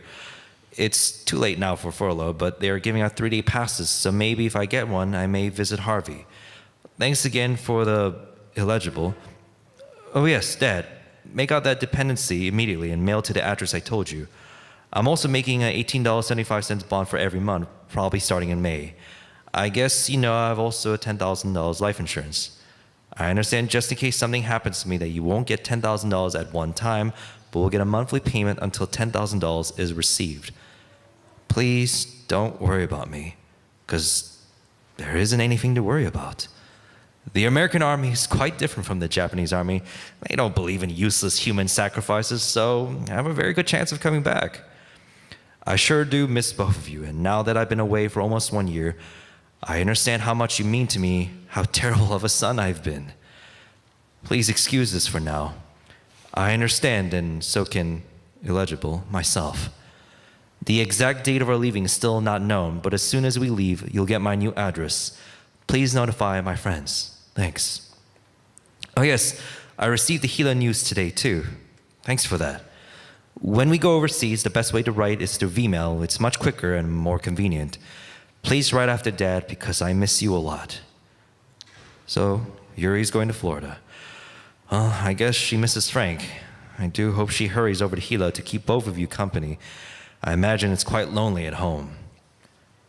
It's too late now for furlough, but they're giving out 3-day passes, so maybe if I get one, I may visit Harvey. Thanks again for the illegible. Oh yes, Dad, make out that dependency immediately and mail to the address I told you. I'm also making an $18.75 bond for every month, probably starting in May. I guess you know I have also a $10,000 life insurance. I understand just in case something happens to me that you won't get $10,000 at one time, but we'll get a monthly payment until $10,000 is received. Please don't worry about me, because there isn't anything to worry about. The American army is quite different from the Japanese army. They don't believe in useless human sacrifices, so I have a very good chance of coming back. I sure do miss both of you, and now that I've been away for almost 1 year, I understand how much you mean to me, how terrible of a son I've been. Please excuse this for now. I understand, and so can illegible myself. The exact date of our leaving is still not known, but as soon as we leave, you'll get my new address. Please notify my friends. Thanks. Oh yes, I received the Gila news today too. Thanks for that. When we go overseas, the best way to write is through Vmail. It's much quicker and more convenient. Please write after Dad because I miss you a lot. So, Yuri's going to Florida. Well, I guess she misses Frank. I do hope she hurries over to Hilo to keep both of you company. I imagine it's quite lonely at home.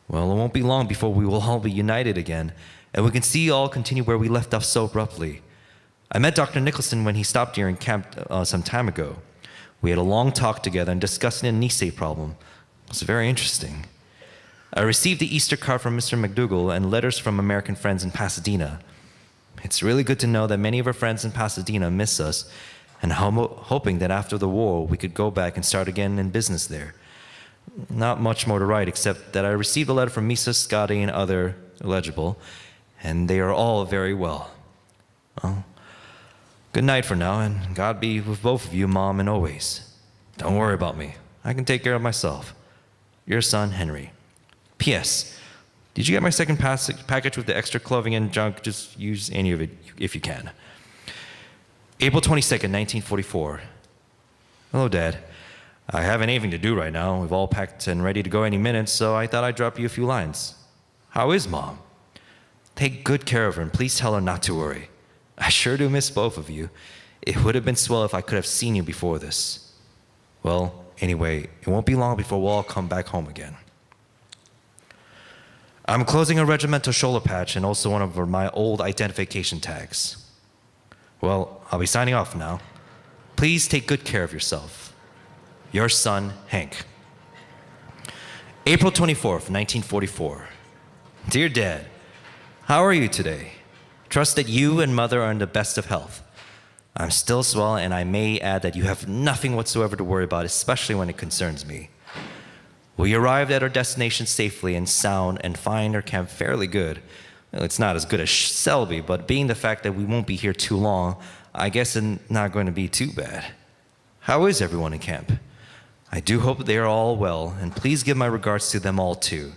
Well, it won't be long before we will all be united again, and we can see you all continue where we left off so abruptly. I met Dr. Nicholson when he stopped here in camp some time ago. We had a long talk together and discussed the Nisei problem. It was very interesting. I received the Easter card from Mr. McDougall and letters from American friends in Pasadena. It's really good to know that many of our friends in Pasadena miss us, and hoping that after the war we could go back and start again in business there. Not much more to write except that I received a letter from Misa, Scotty, and other illegible, and they are all very well. Well, good night for now, and God be with both of you, Mom, and always. Don't worry about me. I can take care of myself. Your son, Henry. P.S. Did you get my second package with the extra clothing and junk? Just use any of it if you can. April 22nd, 1944. Hello, Dad. I haven't anything to do right now. We've all packed and ready to go any minute, so I thought I'd drop you a few lines. How is Mom? Take good care of her, and please tell her not to worry. I sure do miss both of you. It would have been swell if I could have seen you before this. Well, anyway, it won't be long before we'll all come back home again. I'm closing a regimental shoulder patch and also one of my old identification tags. Well, I'll be signing off now. Please take good care of yourself. Your son, Hank. April 24th, 1944. Dear Dad, how are you today? Trust that you and Mother are in the best of health. I'm still swell, and I may add that you have nothing whatsoever to worry about, especially when it concerns me. We arrived at our destination safely and sound and find our camp fairly good. Well, it's not as good as Selby, but being the fact that we won't be here too long, I guess it's not going to be too bad. How is everyone in camp? I do hope they are all well, and please give my regards to them all too.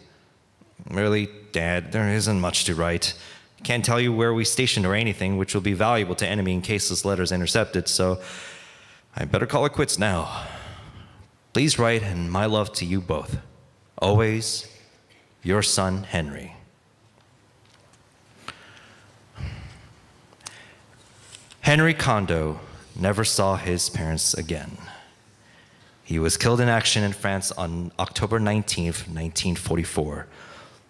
Really, Dad, there isn't much to write. I can't tell you where we stationed or anything, which will be valuable to enemy in case this letter is intercepted, so I better call it quits now. Please write, and my love to you both. Always, your son, Henry. Henry Kondo never saw his parents again. He was killed in action in France on October 19th, 1944,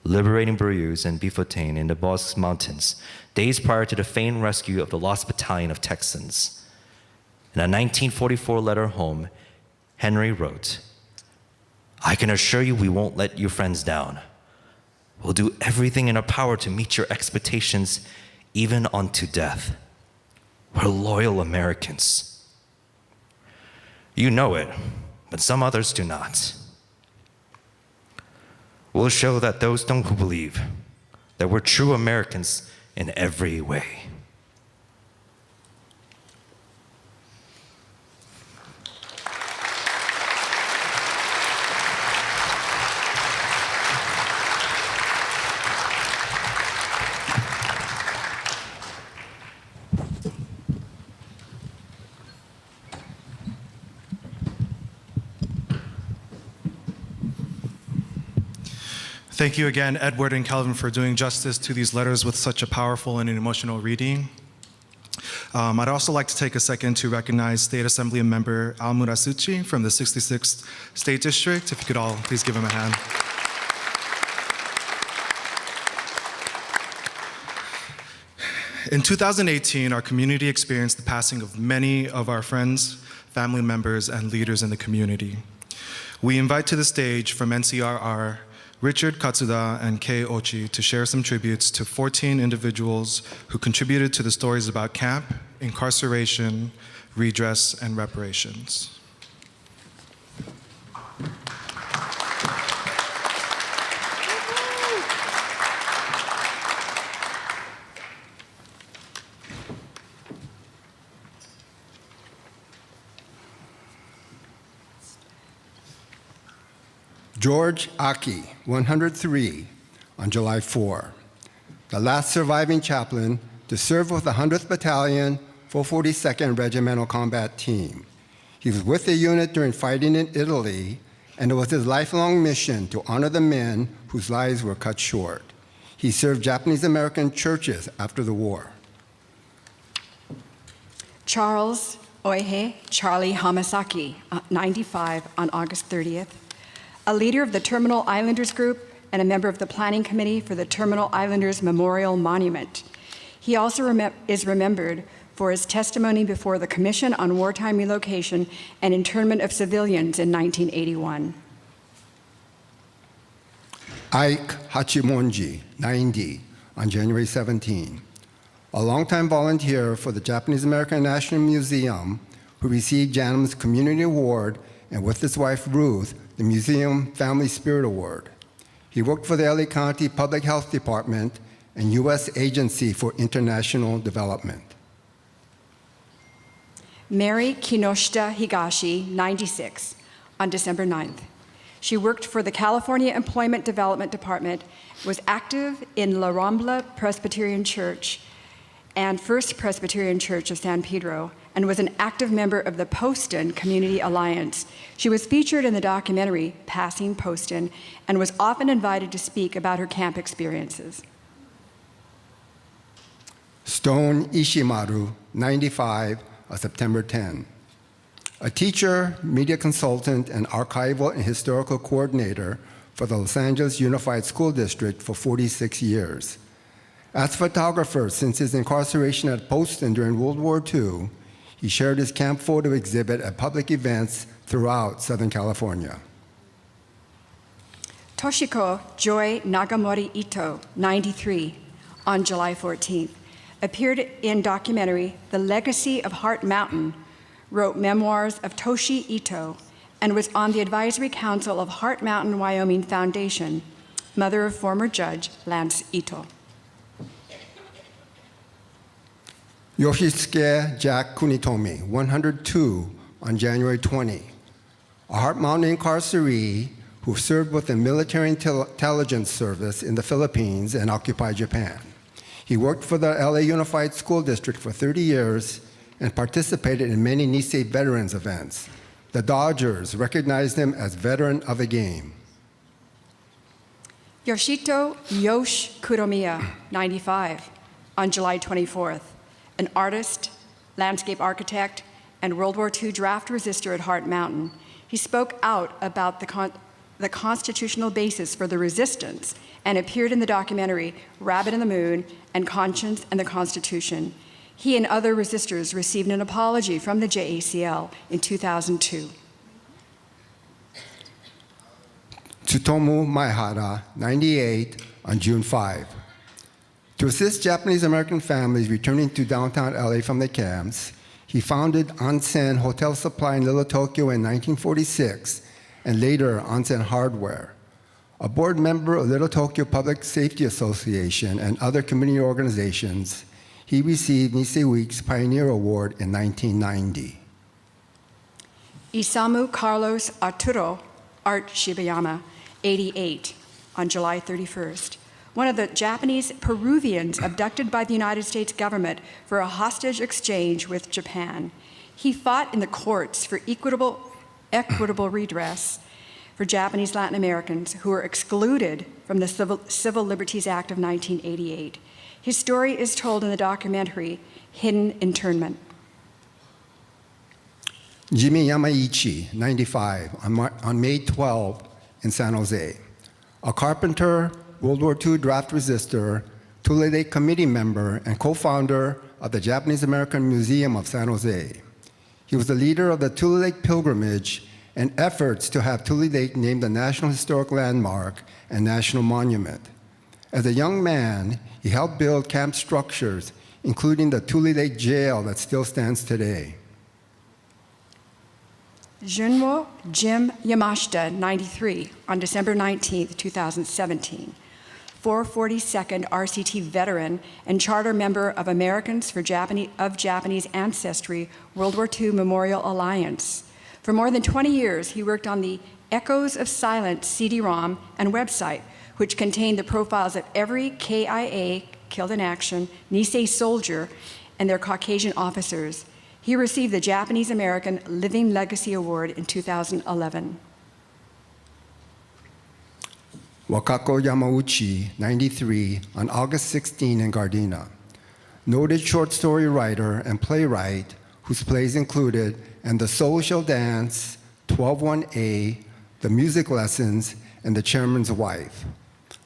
liberating Burroughs and Bifontaine in the Basque Mountains, days prior to the famed rescue of the lost battalion of Texans. In a 1944 letter home, Henry wrote, I can assure you we won't let you friends down. We'll do everything in our power to meet your expectations, even unto death. We're loyal Americans. You know it, but some others do not. We'll show that those don't believe that we're true Americans in every way. Thank you again, Edward and Kelvin, for doing justice to these letters with such a powerful and an emotional reading. I'd also like to take a second to recognize State Assembly member Al Murasuchi from the 66th State District. If you could all please give him a hand. In 2018, our community experienced the passing of many of our friends, family members, and leaders in the community. We invite to the stage from NCRR Richard Katsuda and Kei Ochi to share some tributes to 14 individuals who contributed to the stories about camp, incarceration, redress, and reparations. George Aki, 103, on July 4, the last surviving chaplain to serve with the 100th Battalion, 442nd Regimental Combat Team. He was with the unit during fighting in Italy, and it was his lifelong mission to honor the men whose lives were cut short. He served Japanese American churches after the war. Charles Oihe Charlie Hamasaki, 95, on August 30th. A leader of the Terminal Islanders Group and a member of the Planning Committee for the Terminal Islanders Memorial Monument. He also is remembered for his testimony before the Commission on Wartime Relocation and Internment of Civilians in 1981. Ike Hachimonji, 90, on January 17. A longtime volunteer for the Japanese American National Museum who received JANM's Community Award, and with his wife Ruth, the Museum Family Spirit Award. He worked for the LA County Public Health Department and U.S. Agency for International Development. Mary Kinoshita Higashi, 96, on December 9th. She worked for the California Employment Development Department, was active in La Rambla Presbyterian Church and First Presbyterian Church of San Pedro, and was an active member of the Poston Community Alliance. She was featured in the documentary Passing Poston and was often invited to speak about her camp experiences. Stone Ishimaru, 95, on September 10. A teacher, media consultant, and archival and historical coordinator for the Los Angeles Unified School District for 46 years. As photographer since his incarceration at Poston during World War II, he shared his camp photo exhibit at public events throughout Southern California. Toshiko Joy Nagamori Ito, 93, on July 14th, appeared in documentary The Legacy of Heart Mountain, wrote memoirs of Toshi Ito, and was on the advisory council of Heart Mountain Wyoming Foundation, mother of former judge Lance Ito. Yoshisuke Jack Kunitomi, 102, on January 20. A Heart Mountain incarceree who served with the Military Intelligence Service in the Philippines and occupied Japan. He worked for the LA Unified School District for 30 years and participated in many Nisei veterans events. The Dodgers recognized him as Veteran of the Game. Yoshito Yosh Kuromiya, 95, on July 24th. An artist, landscape architect, and World War II draft resistor at Heart Mountain. He spoke out about the constitutional basis for the resistance and appeared in the documentary Rabbit in the Moon and Conscience and the Constitution. He and other resistors received an apology from the JACL in 2002. Tsutomu Maehara, 98, on June 5. To assist Japanese American families returning to downtown LA from the camps, he founded Onsen Hotel Supply in Little Tokyo in 1946 and later Onsen Hardware. A board member of Little Tokyo Public Safety Association and other community organizations, he received Nisei Week's Pioneer Award in 1990. Isamu Carlos Arturo Art Shibayama, 88, on July 31st. One of the Japanese Peruvians abducted by the United States government for a hostage exchange with Japan. He fought in the courts for equitable redress for Japanese Latin Americans who were excluded from the Civil Liberties Act of 1988. His story is told in the documentary Hidden Internment. Jimmy Yamaichi, 95, on May 12 in San Jose. A carpenter, World War II draft resistor, Tule Lake committee member, and co-founder of the Japanese American Museum of San Jose. He was the leader of the Tule Lake pilgrimage and efforts to have Tule Lake named a National Historic Landmark and National Monument. As a young man, he helped build camp structures, including the Tule Lake Jail that still stands today. Junwo Jim Yamashita, 93, on December 19, 2017. 442nd RCT veteran and charter member of Americans of Japanese Ancestry World War II Memorial Alliance. For more than 20 years, he worked on the Echoes of Silence CD-ROM and website, which contained the profiles of every KIA, killed in action, Nisei soldier, and their Caucasian officers. He received the Japanese American Living Legacy Award in 2011. Wakako Yamauchi, 93, on August 16 in Gardena. Noted short story writer and playwright whose plays included And the Social Dance, 12-1A, The Music Lessons, and The Chairman's Wife.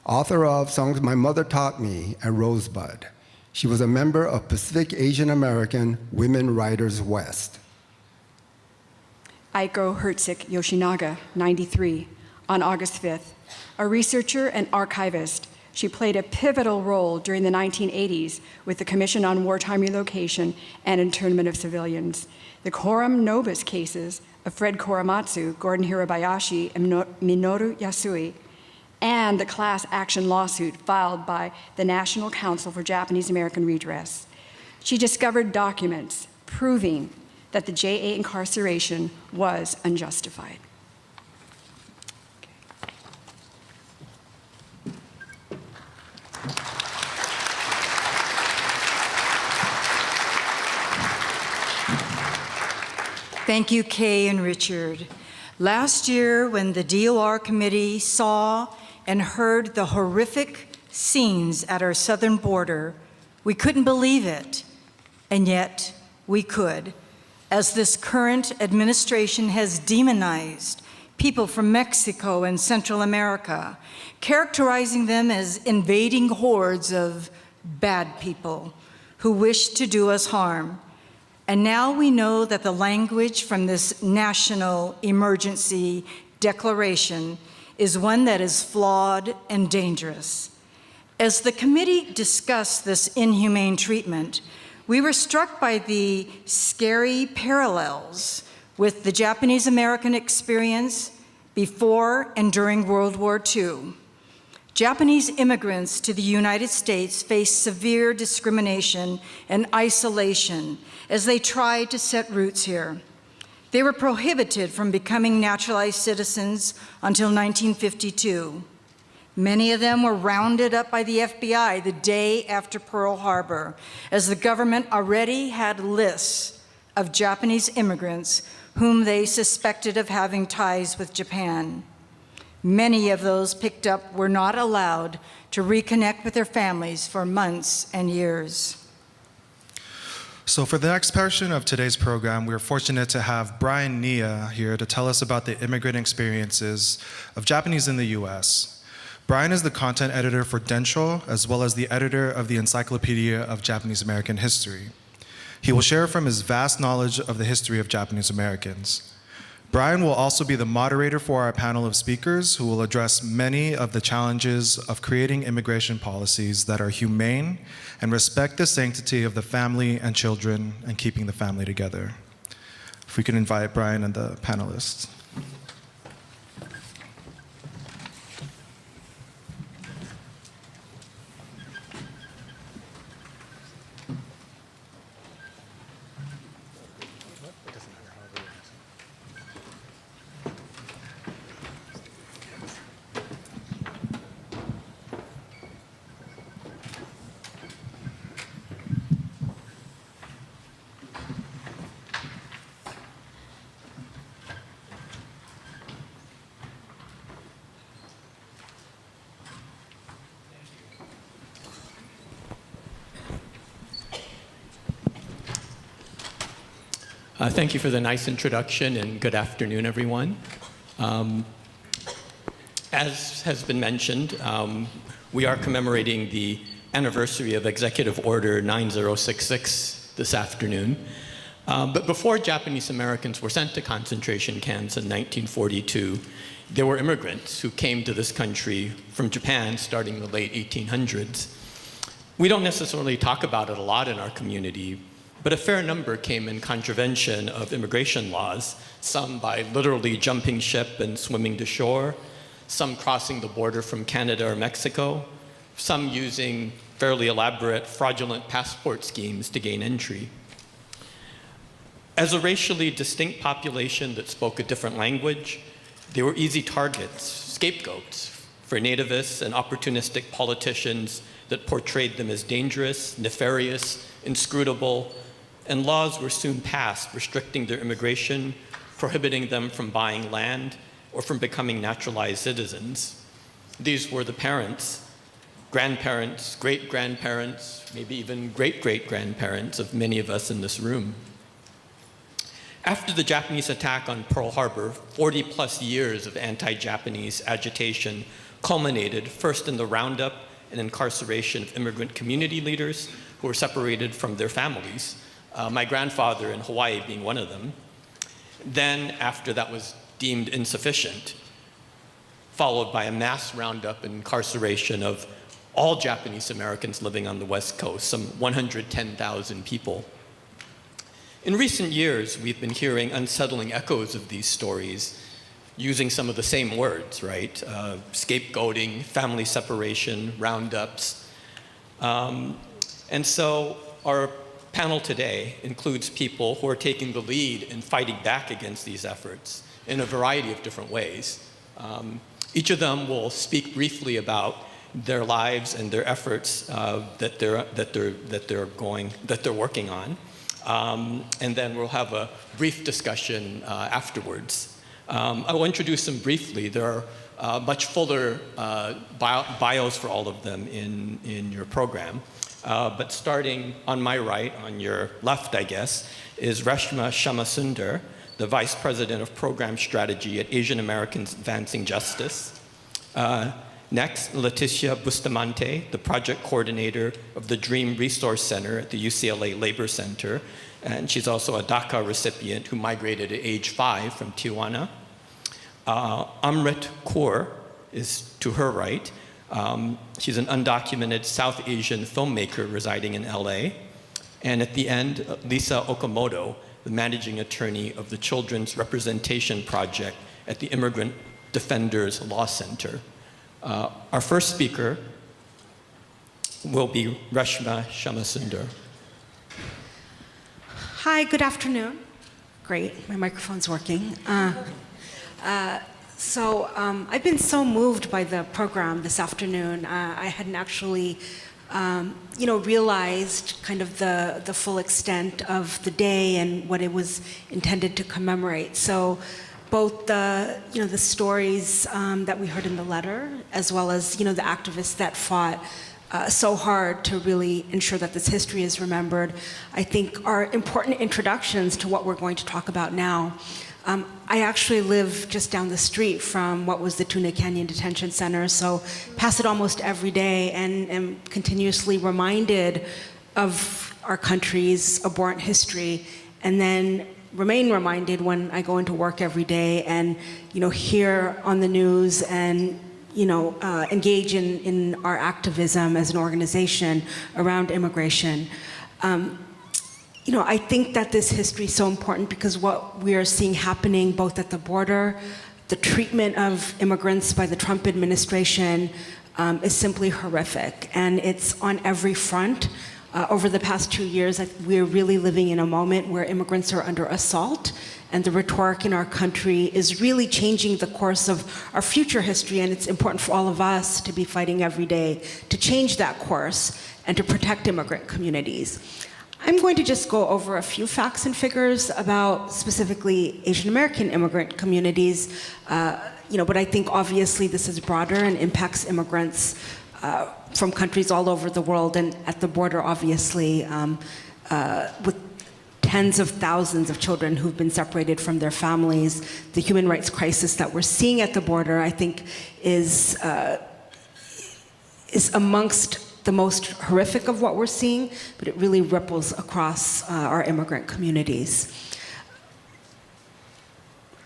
Author of songs My Mother Taught Me and Rosebud. She was a member of Pacific Asian American Women Writers West. Aiko Hertzik Yoshinaga, 93, on August 5th. A researcher and archivist, she played a pivotal role during the 1980s with the Commission on Wartime Relocation and Internment of Civilians. The Coram Nobis cases of Fred Korematsu, Gordon Hirabayashi, and Minoru Yasui, and the class action lawsuit filed by the National Council for Japanese American Redress. She discovered documents proving that the JA incarceration was unjustified. Thank you, Kay and Richard. Last year, when the DOR committee saw and heard the horrific scenes at our southern border, we couldn't believe it, and yet we could, as this current administration has demonized people from Mexico and Central America, characterizing them as invading hordes of bad people who wish to do us harm. And now we know that the language from this national emergency declaration is one that is flawed and dangerous. As the committee discussed this inhumane treatment, we were struck by the scary parallels with the Japanese American experience before and during World War II. Japanese immigrants to the United States faced severe discrimination and isolation as they tried to set roots here. They were prohibited from becoming naturalized citizens until 1952. Many of them were rounded up by the FBI the day after Pearl Harbor, as the government already had lists of Japanese immigrants whom they suspected of having ties with Japan. Many of those picked up were not allowed to reconnect with their families for months and years. So for the next portion of today's program, we're fortunate to have Brian Niiya here to tell us about the immigrant experiences of Japanese in the US. Brian is the content editor for Densho, as well as the editor of the Encyclopedia of Japanese American History. He will share from his vast knowledge of the history of Japanese Americans. Brian will also be the moderator for our panel of speakers who will address many of the challenges of creating immigration policies that are humane and respect the sanctity of the family and children and keeping the family together. If we can invite Brian and the panelists. Thank you for the nice introduction, and good afternoon, everyone. As has been mentioned, we are commemorating the anniversary of Executive Order 9066 this afternoon. But before Japanese Americans were sent to concentration camps in 1942, there were immigrants who came to this country from Japan starting in the late 1800s. We don't necessarily talk about it a lot in our community, but a fair number came in contravention of immigration laws, some by literally jumping ship and swimming to shore, some crossing the border from Canada or Mexico, some using fairly elaborate fraudulent passport schemes to gain entry. As a racially distinct population that spoke a different language, they were easy targets, scapegoats for nativists and opportunistic politicians that portrayed them as dangerous, nefarious, inscrutable, and laws were soon passed restricting their immigration, prohibiting them from buying land or from becoming naturalized citizens. These were the parents, grandparents, great-grandparents, maybe even great-great-grandparents of many of us in this room. After the Japanese attack on Pearl Harbor, 40-plus years of anti-Japanese agitation culminated first in the roundup and incarceration of immigrant community leaders who were separated from their families, my grandfather in Hawaii being one of them. Then, after that was deemed insufficient, followed by a mass roundup and incarceration of all Japanese Americans living on the West Coast, some 110,000 people. In recent years, we've been hearing unsettling echoes of these stories, using some of the same words, right? Scapegoating, family separation, roundups. And so our panel today includes people who are taking the lead in fighting back against these efforts in a variety of different ways. Each of them will speak briefly about their lives and their efforts that they're working on, and then we'll have a brief discussion afterwards. I will introduce them briefly. There are much fuller bios for all of them in your program. But starting on my right, on your left, I guess, is Reshma Shamasunder, the Vice President of Program Strategy at Asian Americans Advancing Justice. Next, Leticia Bustamante, the Project Coordinator of the Dream Resource Center at the UCLA Labor Center. And she's also a DACA recipient who migrated at age 5 from Tijuana. Amrit Kaur is to her right. She's an undocumented South Asian filmmaker residing in LA. And at the end, Lisa Okamoto, the managing attorney of the Children's Representation Project at the Immigrant Defenders Law Center. Our first speaker will be Reshma Shamasunder. Hi, good afternoon. Great, my microphone's working. So I've been so moved by the program this afternoon. I hadn't actually, realized kind of the full extent of the day and what it was intended to commemorate. So both the stories that we heard in the letter, as well as the activists that fought so hard to really ensure that this history is remembered, I think are important introductions to what we're going to talk about now. I actually live just down the street from what was the Tuna Canyon Detention Center, so pass it almost every day and am continuously reminded of our country's abhorrent history, and then remain reminded when I go into work every day and, hear on the news and, engage in our activism as an organization around immigration. I think that this history is so important because what we are seeing happening both at the border, the treatment of immigrants by the Trump administration is simply horrific, and it's on every front. Over the past 2 years, we're really living in a moment where immigrants are under assault, and the rhetoric in our country is really changing the course of our future history, and it's important for all of us to be fighting every day to change that course and to protect immigrant communities. I'm going to just go over a few facts and figures about specifically Asian American immigrant communities, but I think obviously this is broader and impacts immigrants from countries all over the world, and at the border, obviously, with tens of thousands of children who've been separated from their families. The human rights crisis that we're seeing at the border, I think, is amongst the most horrific of what we're seeing, but it really ripples across our immigrant communities.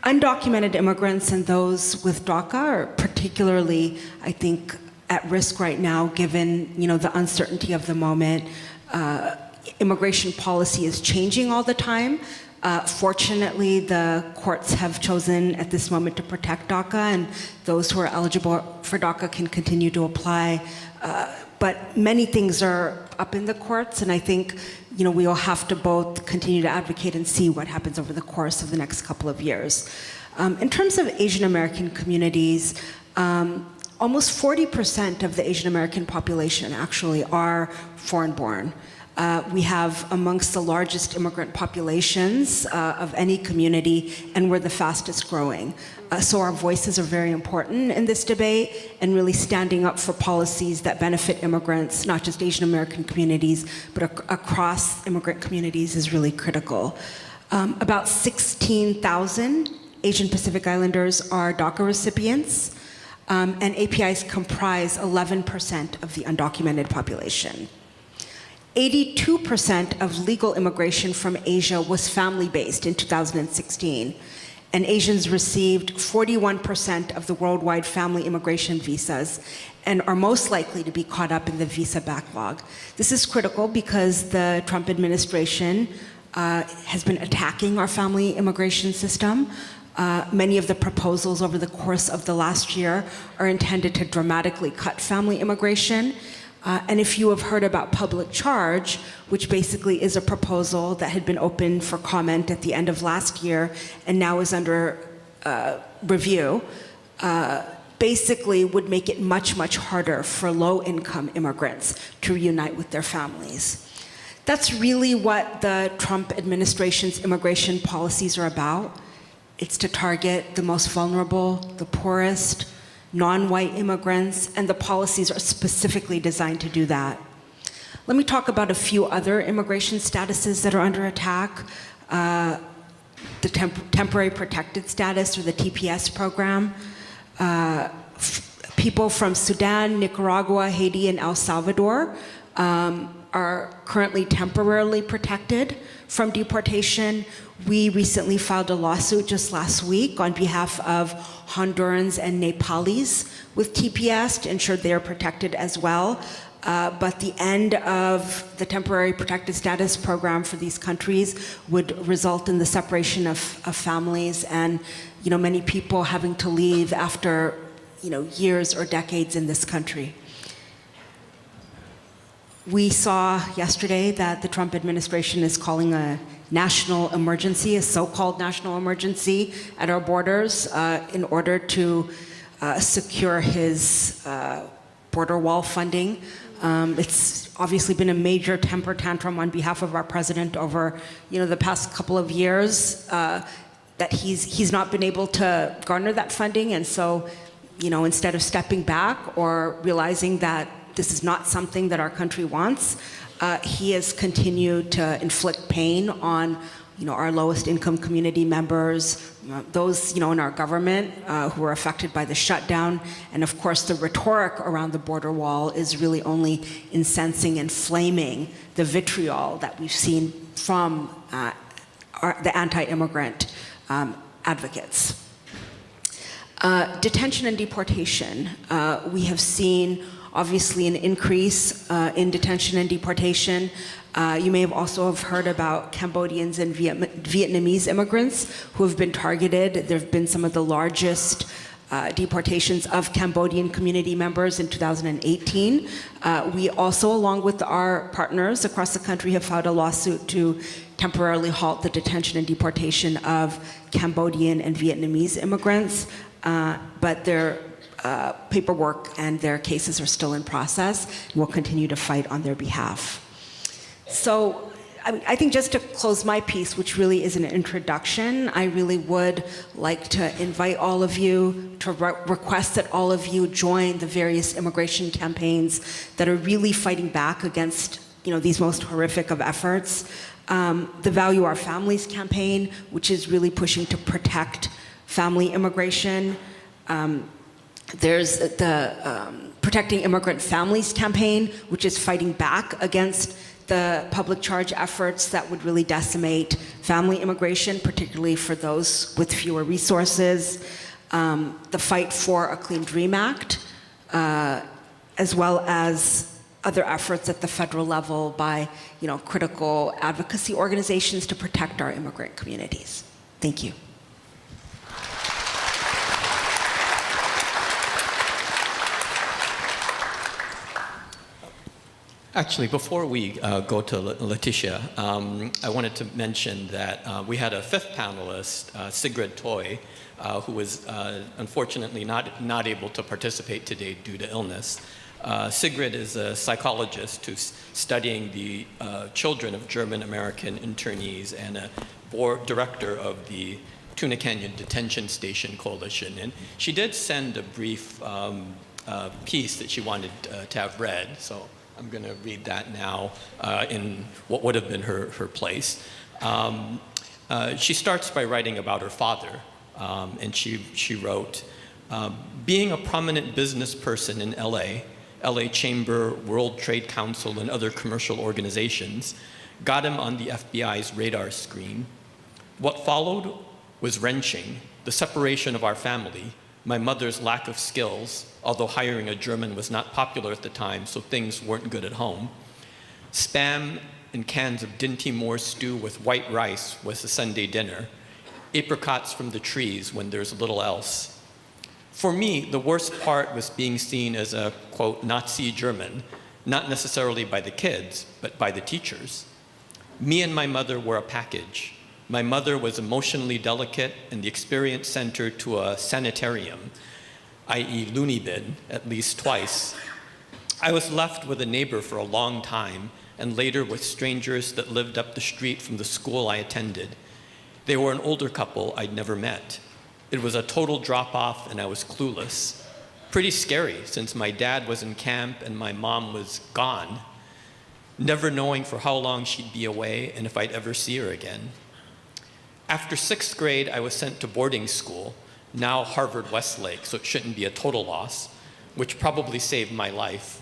Undocumented immigrants and those with DACA are particularly, I think, at risk right now, given the uncertainty of the moment. Immigration policy is changing all the time. Fortunately, the courts have chosen at this moment to protect DACA, and those who are eligible for DACA can continue to apply. But many things are up in the courts, and I think we will have to both continue to advocate and see what happens over the course of the next couple of years. In terms of Asian American communities, almost 40% of the Asian American population actually are foreign-born. We have amongst the largest immigrant populations of any community, and we're the fastest growing. So our voices are very important in this debate, and really standing up for policies that benefit immigrants, not just Asian American communities, but across immigrant communities is really critical. About 16,000 Asian Pacific Islanders are DACA recipients, and APIs comprise 11% of the undocumented population. 82% of legal immigration from Asia was family-based in 2016, and Asians received 41% of the worldwide family immigration visas and are most likely to be caught up in the visa backlog. This is critical because the Trump administration has been attacking our family immigration system. Many of the proposals over the course of the last year are intended to dramatically cut family immigration. And if you have heard about public charge, which basically is a proposal that had been open for comment at the end of last year and now is under review, basically would make it much, much harder for low-income immigrants to reunite with their families. That's really what the Trump administration's immigration policies are about. It's to target the most vulnerable, the poorest, non-white immigrants, and the policies are specifically designed to do that. Let me talk about a few other immigration statuses that are under attack. The temporary protected status, or the TPS program. People from Sudan, Nicaragua, Haiti, and El Salvador are currently temporarily protected from deportation. We recently filed a lawsuit just last week on behalf of Hondurans and Nepalis with TPS to ensure they are protected as well. But the end of the temporary protected status program for these countries would result in the separation of families and many people having to leave after years or decades in this country. We saw yesterday that the Trump administration is calling a national emergency, a so-called national emergency at our borders in order to secure his border wall funding. It's obviously been a major temper tantrum on behalf of our president over the past couple of years that he's not been able to garner that funding, and so instead of stepping back or realizing that this is not something that our country wants, he has continued to inflict pain on our lowest income community members, those in our government who are affected by the shutdown. And of course, the rhetoric around the border wall is really only incensing and flaming the vitriol that we've seen from the anti-immigrant advocates. Detention and deportation. We have seen, obviously, an increase in detention and deportation. You may have also heard about Cambodians and Vietnamese immigrants who have been targeted. There have been some of the largest deportations of Cambodian community members in 2018. We also, along with our partners across the country, have filed a lawsuit to temporarily halt the detention and deportation of Cambodian and Vietnamese immigrants, but their paperwork and their cases are still in process. We'll continue to fight on their behalf. So I think just to close my piece, which really is an introduction, I really would like to invite all of you to request that all of you join the various immigration campaigns that are really fighting back against, these most horrific of efforts. The Value Our Families campaign, which is really pushing to protect family immigration. There's the Protecting Immigrant Families campaign, which is fighting back against the public charge efforts that would really decimate family immigration, particularly for those with fewer resources. The Fight for a Clean Dream Act, as well as other efforts at the federal level by critical advocacy organizations to protect our immigrant communities. Thank you. Actually, before we go to Leticia, I wanted to mention that we had a fifth panelist, Sigrid Toy, who was unfortunately not able to participate today due to illness. Sigrid is a psychologist who's studying the children of German-American internees and a board director of the Tuna Canyon Detention Station Coalition. And she did send a brief piece that she wanted to have read. So I'm going to read that now in what would have been her place. She starts by writing about her father, and she wrote, being a prominent business person in LA Chamber, World Trade Council, and other commercial organizations got him on the FBI's radar screen. What followed was wrenching: the separation of our family, my mother's lack of skills, although hiring a German was not popular at the time, so things weren't good at home. Spam and cans of Dinty Moore stew with white rice was the Sunday dinner. Apricots from the trees when there's little else. For me, the worst part was being seen as a, quote, Nazi German, not necessarily by the kids, but by the teachers. Me and my mother were a package. My mother was emotionally delicate and the experience centered to a sanitarium, i.e. loony bin, at least twice. I was left with a neighbor for a long time, and later with strangers that lived up the street from the school I attended. They were an older couple I'd never met. It was a total drop-off, and I was clueless. Pretty scary, since my dad was in camp and my mom was gone, never knowing for how long she'd be away and if I'd ever see her again. After 6th grade, I was sent to boarding school, now Harvard Westlake, so it shouldn't be a total loss, which probably saved my life.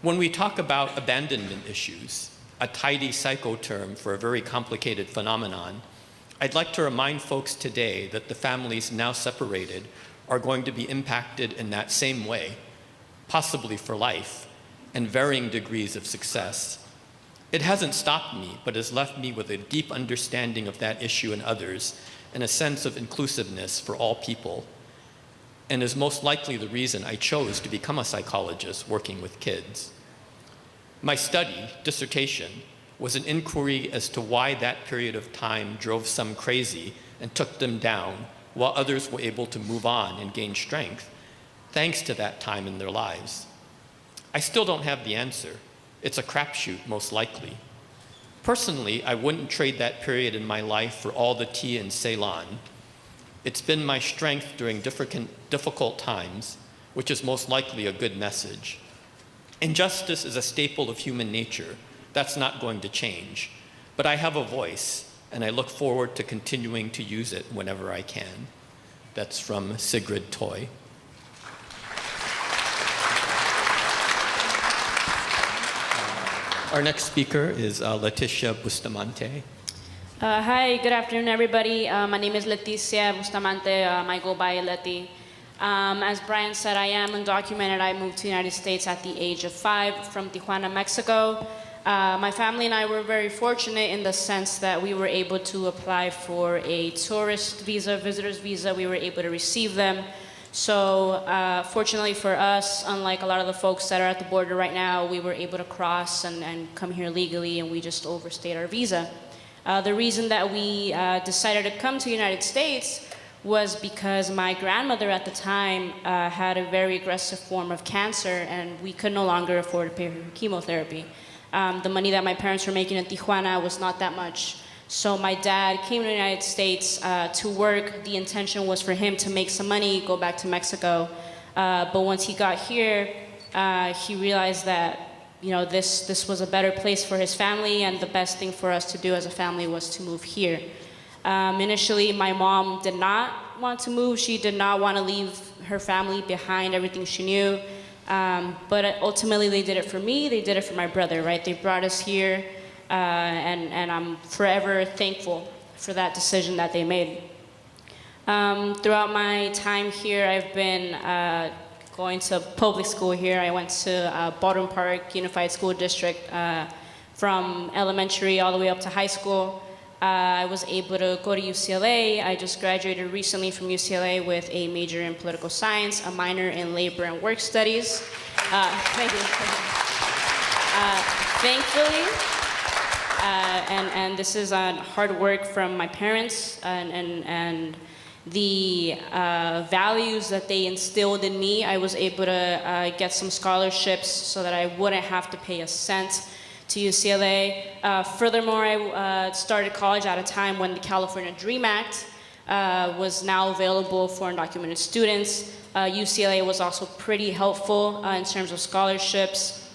When we talk about abandonment issues, a tidy psycho term for a very complicated phenomenon, I'd like to remind folks today that the families now separated are going to be impacted in that same way, possibly for life, and varying degrees of success. It hasn't stopped me, but has left me with a deep understanding of that issue and others, and a sense of inclusiveness for all people, and is most likely the reason I chose to become a psychologist working with kids. My study, dissertation, was an inquiry as to why that period of time drove some crazy and took them down, while others were able to move on and gain strength, thanks to that time in their lives. I still don't have the answer. It's a crapshoot, most likely. Personally, I wouldn't trade that period in my life for all the tea in Ceylon. It's been my strength during difficult times, which is most likely a good message. Injustice is a staple of human nature. That's not going to change. But I have a voice, and I look forward to continuing to use it whenever I can. That's from Sigrid Toy. Our next speaker is Leticia Bustamante. Hi, good afternoon, everybody. My name is Leticia Bustamante. I go by Leti. As Brian said, I am undocumented. I moved to the United States at the age of 5 from Tijuana, Mexico. My family and I were very fortunate in the sense that we were able to apply for a tourist visa, visitor's visa. We were able to receive them. So fortunately for us, unlike a lot of the folks that are at the border right now, we were able to cross and come here legally, and we just overstayed our visa. The reason that we decided to come to the United States was because my grandmother at the time had a very aggressive form of cancer, and we could no longer afford to pay for chemotherapy. The money that my parents were making in Tijuana was not that much. So my dad came to the United States to work. The intention was for him to make some money, go back to Mexico. But once he got here, he realized that this was a better place for his family, and the best thing for us to do as a family was to move here. Initially, my mom did not want to move. She did not want to leave her family behind, everything she knew. But ultimately, they did it for me. They did it for my brother, right? They brought us here, and I'm forever thankful for that decision that they made. Throughout my time here, I've been going to public school here. I went to Baldwin Park Unified School District from elementary all the way up to high school. I was able to go to UCLA. I just graduated recently from UCLA with a major in political science, a minor in labor and work studies. Thank you. Thankfully, and this is hard work from my parents and the values that they instilled in me. I was able to get some scholarships so that I wouldn't have to pay a cent to UCLA. Furthermore, I started college at a time when the California DREAM Act was now available for undocumented students. UCLA was also pretty helpful in terms of scholarships.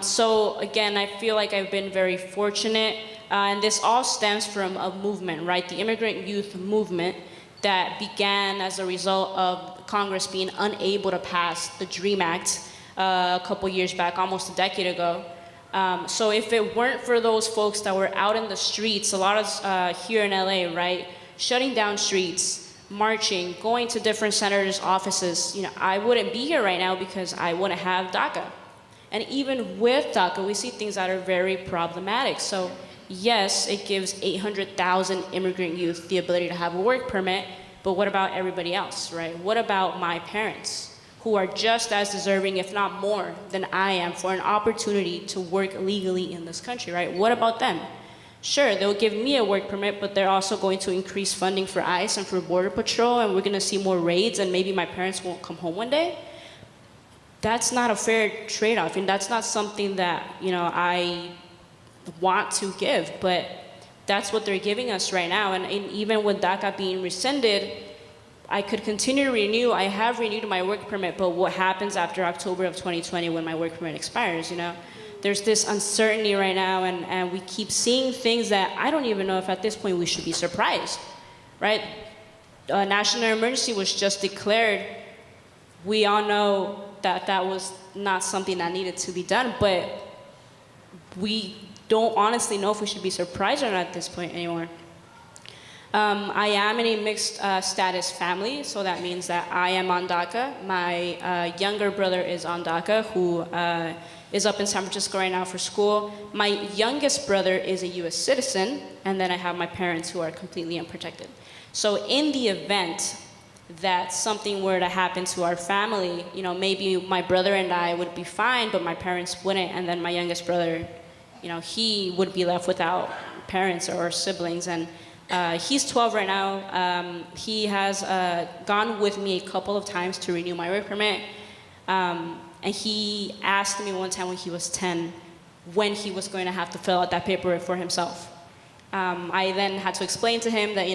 So again, I feel like I've been very fortunate, and this all stems from a movement, right? The immigrant youth movement that began as a result of Congress being unable to pass the DREAM Act a couple years back, almost a decade ago. So if it weren't for those folks that were out in the streets, a lot of here in LA, right, shutting down streets, marching, going to different senators' offices, I wouldn't be here right now because I wouldn't have DACA. And even with DACA, we see things that are very problematic. So yes, it gives 800,000 immigrant youth the ability to have a work permit, but what about everybody else, right? What about my parents, who are just as deserving, if not more, than I am for an opportunity to work legally in this country, right? What about them? Sure, they'll give me a work permit, but they're also going to increase funding for ICE and for Border Patrol, and we're gonna see more raids, and maybe my parents won't come home one day. That's not a fair trade-off, and that's not something that, I want to give, but that's what they're giving us right now. And even with DACA being rescinded, I could continue to renew. I have renewed my work permit, but what happens after October of 2020 when my work permit expires, There's this uncertainty right now, and we keep seeing things that I don't even know if at this point we should be surprised, right? A national emergency was just declared. We all know that that was not something that needed to be done, but we don't honestly know if we should be surprised or not at this point anymore. I am in a mixed status family, so that means that I am on DACA. My younger brother is on DACA, who is up in San Francisco right now for school. My youngest brother is a US citizen, and then I have my parents who are completely unprotected. So in the event that something were to happen to our family, maybe my brother and I would be fine, but my parents wouldn't, and then my youngest brother, he would be left without parents or siblings. And he's 12 right now. He has gone with me a couple of times to renew my work permit. And he asked me one time when he was 10 when he was going to have to fill out that paperwork for himself. I then had to explain to him that,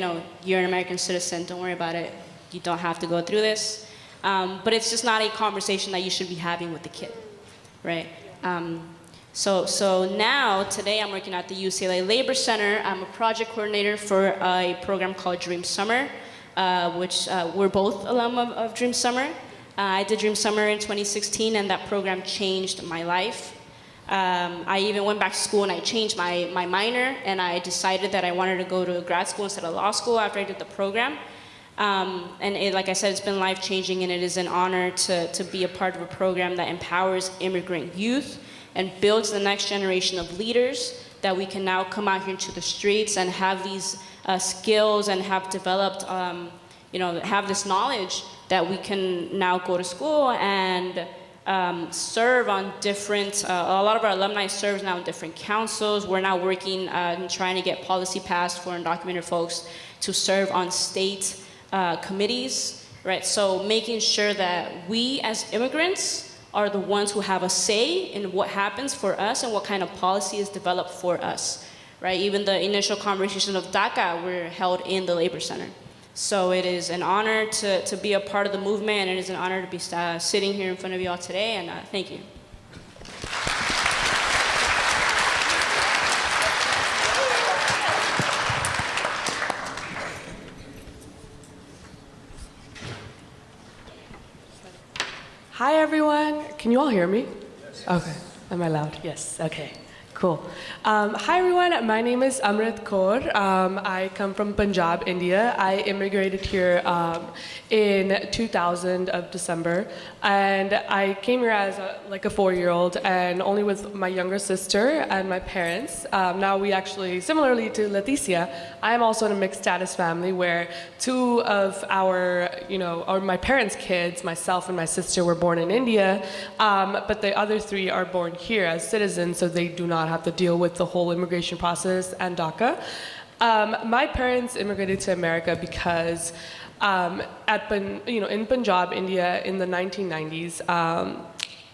you're an American citizen, don't worry about it. You don't have to go through this. But it's just not a conversation that you should be having with the kid, right? So now, today I'm working at the UCLA Labor Center. I'm a project coordinator for a program called Dream Summer, which we're both alum of Dream Summer. I did Dream Summer in 2016, and that program changed my life. I even went back to school and I changed my minor, and I decided that I wanted to go to grad school instead of law school after I did the program. And like I said, it's been life-changing, and it is an honor to be a part of a program that empowers immigrant youth and builds the next generation of leaders that we can now come out here into the streets and have these skills and have developed, have this knowledge that we can now go to school and serve on different, a lot of our alumni serves now in different councils. We're now working and trying to get policy passed for undocumented folks to serve on state committees, right? So making sure that we as immigrants are the ones who have a say in what happens for us and what kind of policy is developed for us, right? Even the initial conversations of DACA were held in the Labor Center. So it is an honor to be a part of the movement, and it is an honor to be sitting here in front of you all today, and thank you. Hi, everyone. Can you all hear me? Yes. Okay. Am I loud? Yes. Okay. Cool. Hi, everyone. My name is Amrit Kaur. I come from Punjab, India. I immigrated here in 2000 of December, and I came here as a 4-year-old, and only with my younger sister and my parents. Now we actually, similarly to Leticia, I am also in a mixed status family where 2 of my parents' kids, myself and my sister, were born in India, but the other 3 are born here as citizens, so they do not have to deal with the whole immigration process and DACA. My parents immigrated to America because in Punjab, India, in the 1990s,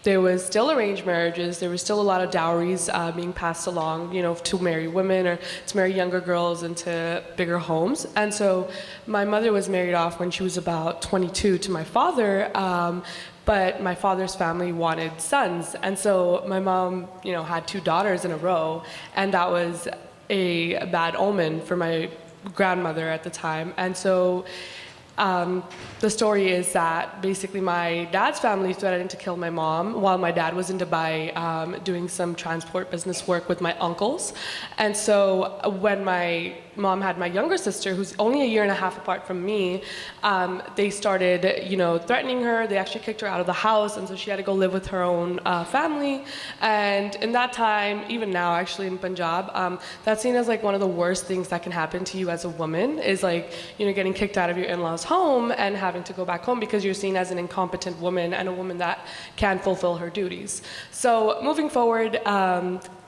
there was still arranged marriages. There was still a lot of dowries being passed along, to marry women or to marry younger girls into bigger homes. And so my mother was married off when she was about 22 to my father, but my father's family wanted sons. And so my mom, had 2 daughters in a row, and that was a bad omen for my grandmother at the time. And so the story is that basically my dad's family threatened to kill my mom while my dad was in Dubai doing some transport business work with my uncles. And so when my mom had my younger sister, who's only a year and a half apart from me, they started, threatening her. They actually kicked her out of the house, and so she had to go live with her own family. And in that time, even now actually in Punjab, that's seen as one of the worst things that can happen to you as a woman is getting kicked out of your in-laws' home and having to go back home because you're seen as an incompetent woman and a woman that can't fulfill her duties. So moving forward,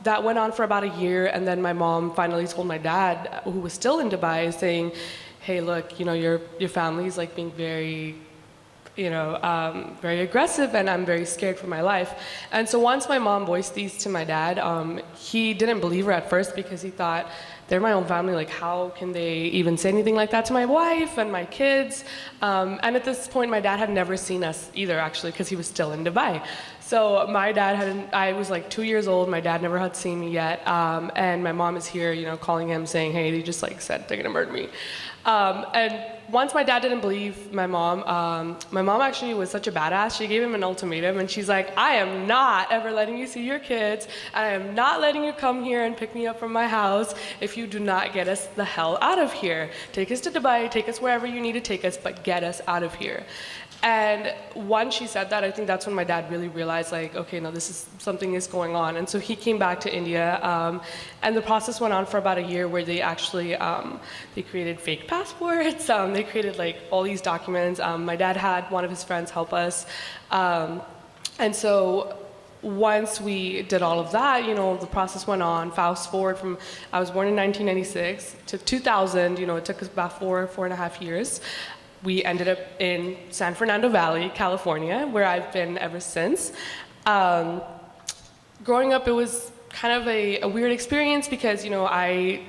that went on for about a year, and then my mom finally told my dad, who was still in Dubai, saying, hey, look, your family's being very, very aggressive, and I'm very scared for my life. And so once my mom voiced these to my dad, he didn't believe her at first because he thought, they're my own family, how can they even say anything like that to my wife and my kids? And at this point, my dad had never seen us either, actually, because he was still in Dubai. So my dad I was 2 years old, my dad never had seen me yet, and my mom is here, calling him saying, hey, they just said they're gonna murder me. And once my dad didn't believe my mom actually was such a badass, she gave him an ultimatum, and she's like, I am not ever letting you see your kids, I am not letting you come here and pick me up from my house if you do not get us the hell out of here. Take us to Dubai, take us wherever you need to take us, but get us out of here. And once she said that, I think that's when my dad really realized, okay, no, something is going on. And so he came back to India, and the process went on for about a year where they actually, they created fake passports, they created all these documents. My dad had one of his friends help us. And so once we did all of that, the process went on. Fast forward from, I was born in 1996 to 2000, it took us about 4.5 years. We ended up in San Fernando Valley, California, where I've been ever since. Growing up, it was kind of a weird experience because, I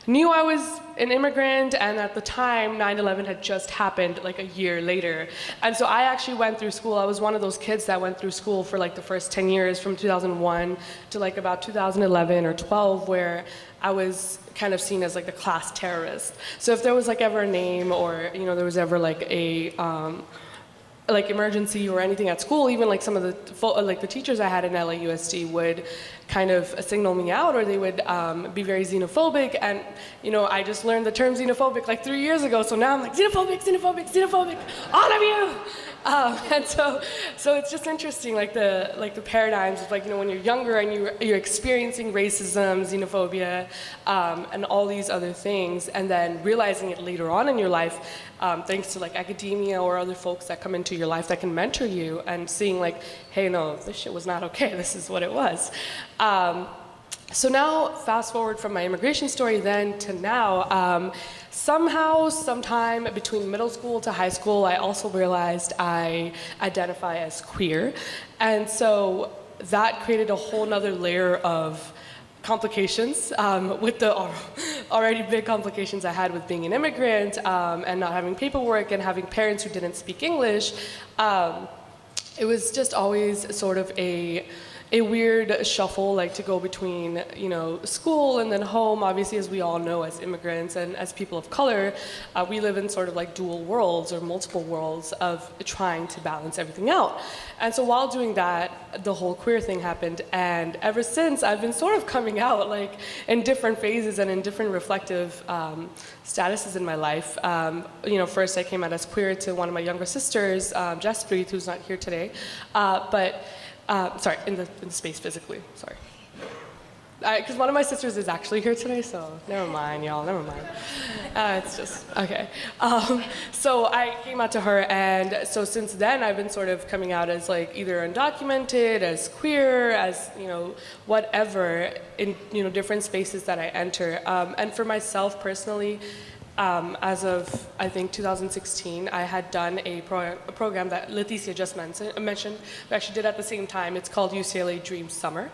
knew I was an immigrant, and at the time, 9/11 had just happened a year later. And so I actually went through school. I was one of those kids that went through school for the first 10 years, from 2001 to about 2011 or 12, where I was kind of seen as the class terrorist. So if there was ever a name, or there was ever like emergency or anything at school, even like some of the teachers I had in LAUSD would kind of signal me out, or they would be very xenophobic. And I just learned the term xenophobic like 3 years ago, so now I'm like xenophobic, xenophobic, xenophobic, all of you. And so it's just interesting, like the paradigms of when you're younger and you're experiencing racism, xenophobia, and all these other things, and then realizing it later on in your life, thanks to academia or other folks that come into your life that can mentor you, and seeing hey, no, this shit was not okay. This is what it was. So now, fast forward from my immigration story then to now. Somehow, sometime between middle school to high school, I also realized I identify as queer. And so that created a whole nother layer of complications with the already big complications I had with being an immigrant and not having paperwork and having parents who didn't speak English. It was just always sort of a weird shuffle, to go between, school and then home. Obviously, as we all know, as immigrants and as people of color, we live in sort of dual worlds or multiple worlds of trying to balance everything out. And so while doing that, the whole queer thing happened. And ever since, I've been sort of coming out, in different phases and in different reflective statuses in my life. First I came out as queer to one of my younger sisters, Jaspreet, who's not here today, sorry, in the space physically, sorry. Because one of my sisters is actually here today, so never mind, y'all, never mind. It's just, okay. So I came out to her, and so since then I've been sort of coming out as either undocumented, as queer, as, whatever, in, different spaces that I enter. And for myself personally, as of, I think, 2016, I had done a program that Leticia just mentioned. We actually did at the same time. It's called UCLA Dream Summer.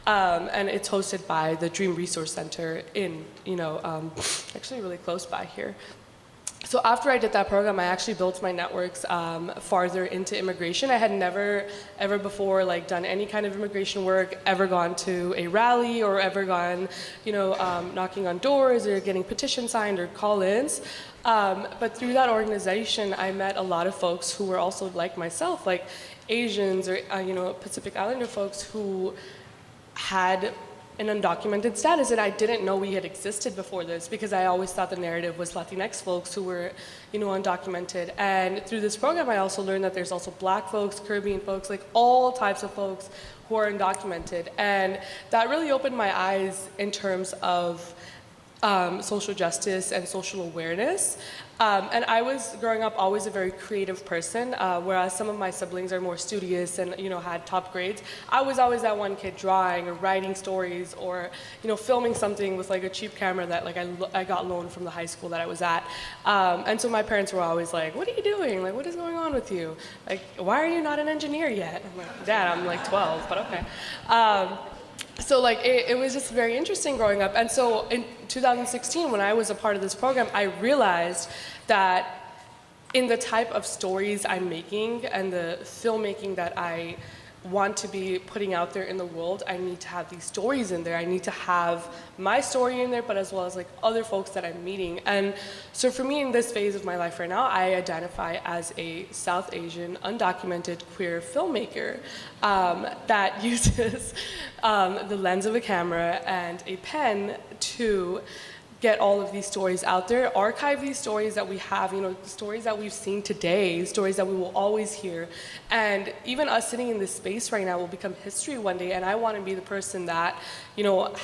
And it's hosted by the Dream Resource Center in, actually really close by here. So after I did that program, I actually built my networks farther into immigration. I had never, ever before done any kind of immigration work, ever gone to a rally, or ever gone, knocking on doors or getting petitions signed or call-ins. But through that organization, I met a lot of folks who were also like myself, like Asians or Pacific Islander folks who had an undocumented status, and I didn't know we had existed before this, because I always thought the narrative was Latinx folks who were, undocumented. And through this program, I also learned that there's also Black folks, Caribbean folks, all types of folks who are undocumented. And that really opened my eyes in terms of social justice and social awareness. And I was, growing up, always a very creative person, whereas some of my siblings are more studious and, had top grades. I was always that one kid drawing or writing stories or, filming something with a cheap camera that I got loaned from the high school that I was at. And so my parents were always like, what are you doing? What is going on with you? Why are you not an engineer yet? I'm like, Dad, I'm 12, but okay. So it was just very interesting growing up. And so in 2016, when I was a part of this program, I realized that in the type of stories I'm making and the filmmaking that I want to be putting out there in the world, I need to have these stories in there. I need to have my story in there, but as well as other folks that I'm meeting. And so for me in this phase of my life right now, I identify as a South Asian, undocumented queer filmmaker that uses the lens of a camera and a pen to get all of these stories out there, archive these stories that we have, the stories that we've seen today, stories that we will always hear. And even us sitting in this space right now will become history one day, and I want to be the person that,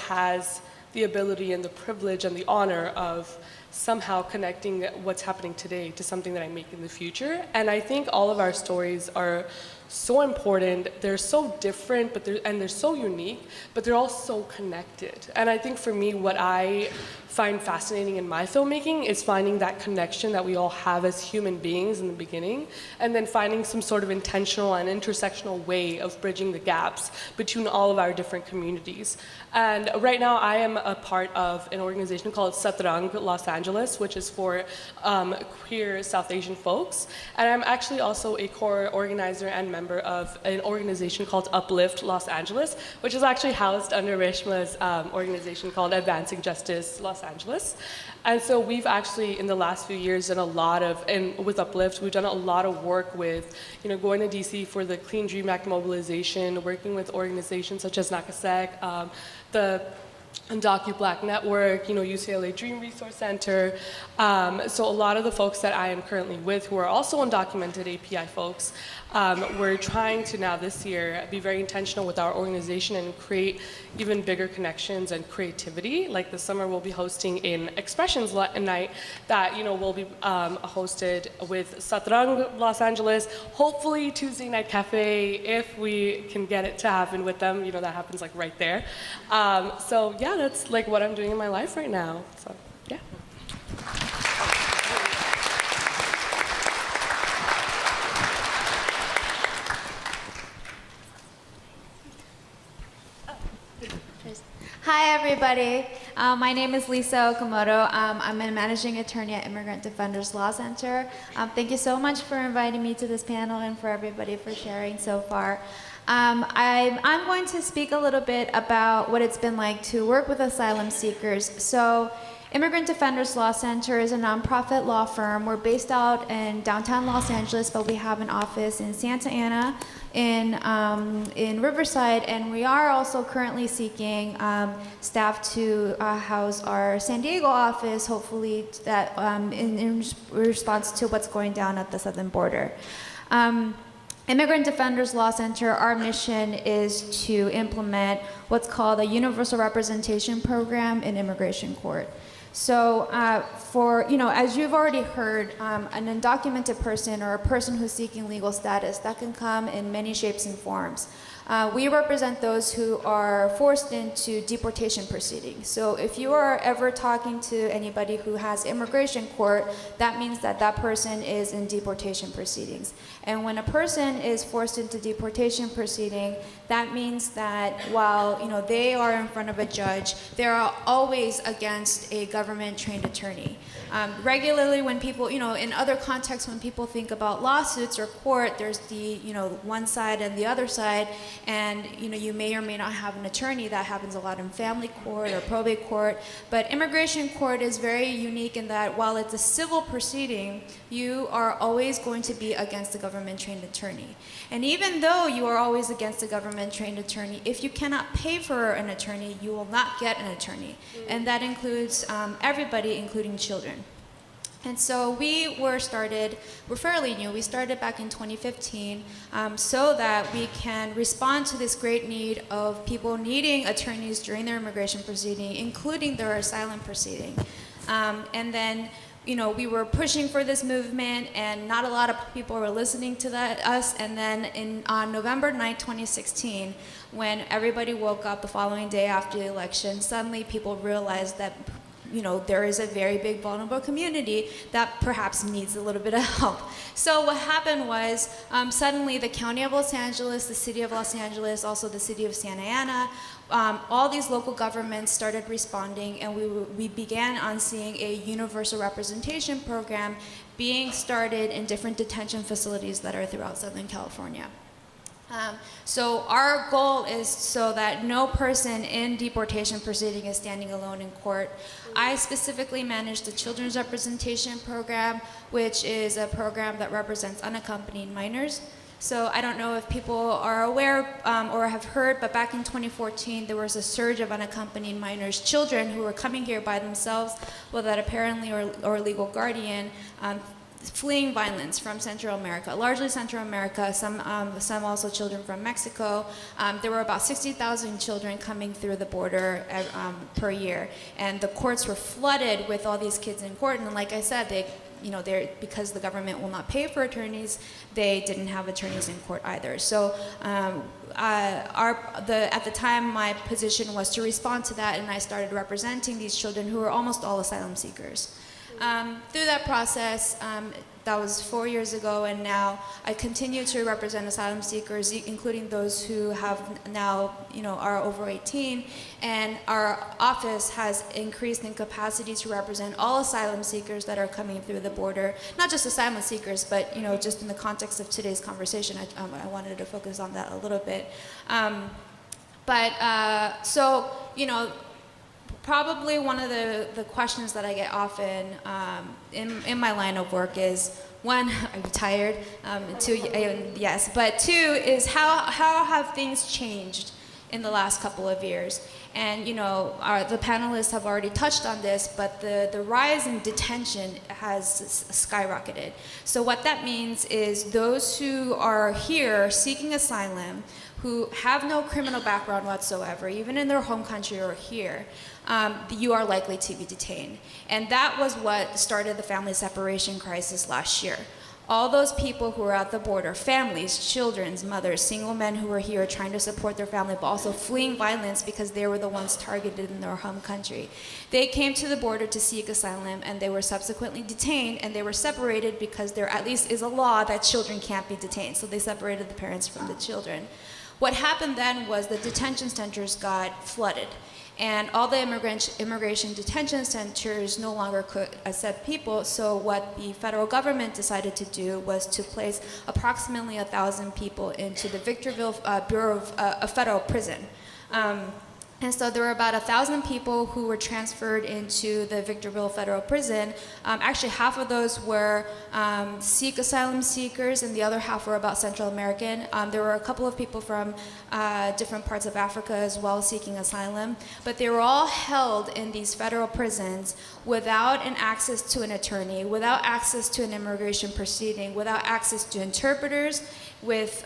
has the ability and the privilege and the honor of somehow connecting what's happening today to something that I make in the future. And I think all of our stories are so important. They're so different, and they're so unique, but they're all so connected. And I think for me, what I find fascinating in my filmmaking is finding that connection that we all have as human beings in the beginning, and then finding some sort of intentional and intersectional way of bridging the gaps between all of our different communities. And right now, I am a part of an organization called Satrang Los Angeles, which is for queer South Asian folks. And I'm actually also a core organizer and member of an organization called Uplift Los Angeles, which is actually housed under Reshma's organization called Advancing Justice Los Los Angeles. And so we've actually, in the last few years, done a lot of, and with Uplift, we've done a lot of work with, going to DC for the Clean Dream Act mobilization, working with organizations such as NACASEC, the DocuBlack Network, UCLA Dream Resource Center. So a lot of the folks that I am currently with, who are also undocumented API folks, we're trying to now this year be very intentional with our organization and create even bigger connections and creativity. Like this summer, we'll be hosting an Expressions night that will be hosted with Satrang Los Angeles. Hopefully Tuesday Night Cafe, if we can get it to happen with them. That happens like right there. So yeah, that's like what I'm doing in my life right now. So yeah. Hi, everybody. My name is Lisa Okamoto. I'm a managing attorney at Immigrant Defenders Law Center. Thank you so much for inviting me to this panel and for everybody for sharing so far. I'm going to speak a little bit about what it's been like to work with asylum seekers. So, Immigrant Defenders Law Center is a nonprofit law firm. We're based out in downtown Los Angeles, but we have an office in Santa Ana, in Riverside, and we are also currently seeking staff to house our San Diego office, hopefully that in response to what's going down at the southern border. Immigrant Defenders Law Center, our mission is to implement what's called a universal representation program in immigration court. So as you've already heard, an undocumented person or a person who's seeking legal status, that can come in many shapes and forms. We represent those who are forced into deportation proceedings. So if you are ever talking to anybody who has immigration court, that means that that person is in deportation proceedings. And when a person is forced into deportation proceeding, that means that while they are in front of a judge, they are always against a government-trained attorney. Regularly when people, in other contexts, when people think about lawsuits or court, there's the, one side and the other side, and, you may or may not have an attorney. That happens a lot in family court or probate court, but immigration court is very unique in that while it's a civil proceeding, you are always going to be against a government-trained attorney. And even though you are always against a government-trained attorney, if you cannot pay for an attorney, you will not get an attorney. And that includes everybody, including children. And so we're fairly new. We started back in 2015 so that we can respond to this great need of people needing attorneys during their immigration proceeding, including their asylum proceeding. And then we were pushing for this movement, and not a lot of people were listening to us. And then on November 9, 2016, when everybody woke up the following day after the election, suddenly people realized that there is a very big vulnerable community that perhaps needs a little bit of help. So what happened was suddenly the County of Los Angeles, the City of Los Angeles, also the City of Santa Ana, all these local governments started responding, and we began on seeing a universal representation program being started in different detention facilities that are throughout Southern California. So our goal is so that no person in deportation proceeding is standing alone in court. I specifically manage the Children's Representation Program, which is a program that represents unaccompanied minors. So I don't know if people are aware or have heard, but back in 2014, there was a surge of unaccompanied minors, children who were coming here by themselves without a parent or legal guardian, fleeing violence from Central America, largely Central America, some also children from Mexico. There were about 60,000 children coming through the border per year, and the courts were flooded with all these kids in court. And like I said, because the government will not pay for attorneys, they didn't have attorneys in court either. So at the time, my position was to respond to that, and I started representing these children who were almost all asylum seekers. Through that process, that was 4 years ago, and now I continue to represent asylum seekers, including those who have now, are over 18, and our office has increased in capacity to represent all asylum seekers that are coming through the border, not just asylum seekers, but, just in the context of today's conversation, I wanted to focus on that a little bit. probably one of the questions that I get often in my line of work is, one, are you tired? Two, yes. But two is how have things changed in the last couple of years? And you know, the panelists have already touched on this, but the rise in detention has skyrocketed. So what that means is those who are here seeking asylum, who have no criminal background whatsoever, even in their home country or here, you are likely to be detained. And that was what started the family separation crisis last year. All those people who were at the border, families, children, mothers, single men who were here trying to support their family, but also fleeing violence because they were the ones targeted in their home country. They came to the border to seek asylum, and they were subsequently detained, and they were separated because there at least is a law that children can't be detained. So they separated the parents from the children. What happened then was the detention centers got flooded. And all the immigration detention centers no longer could accept people, so what the federal government decided to do was to place approximately 1,000 people into the Victorville Bureau of Federal Prison. And so there were about 1,000 people who were transferred into the Victorville Federal Prison. Actually, half of those were Sikh asylum seekers, and the other half were about Central American. There were a couple of people from different parts of Africa as well seeking asylum, but they were all held in these federal prisons without an access to an attorney, without access to an immigration proceeding, without access to interpreters, with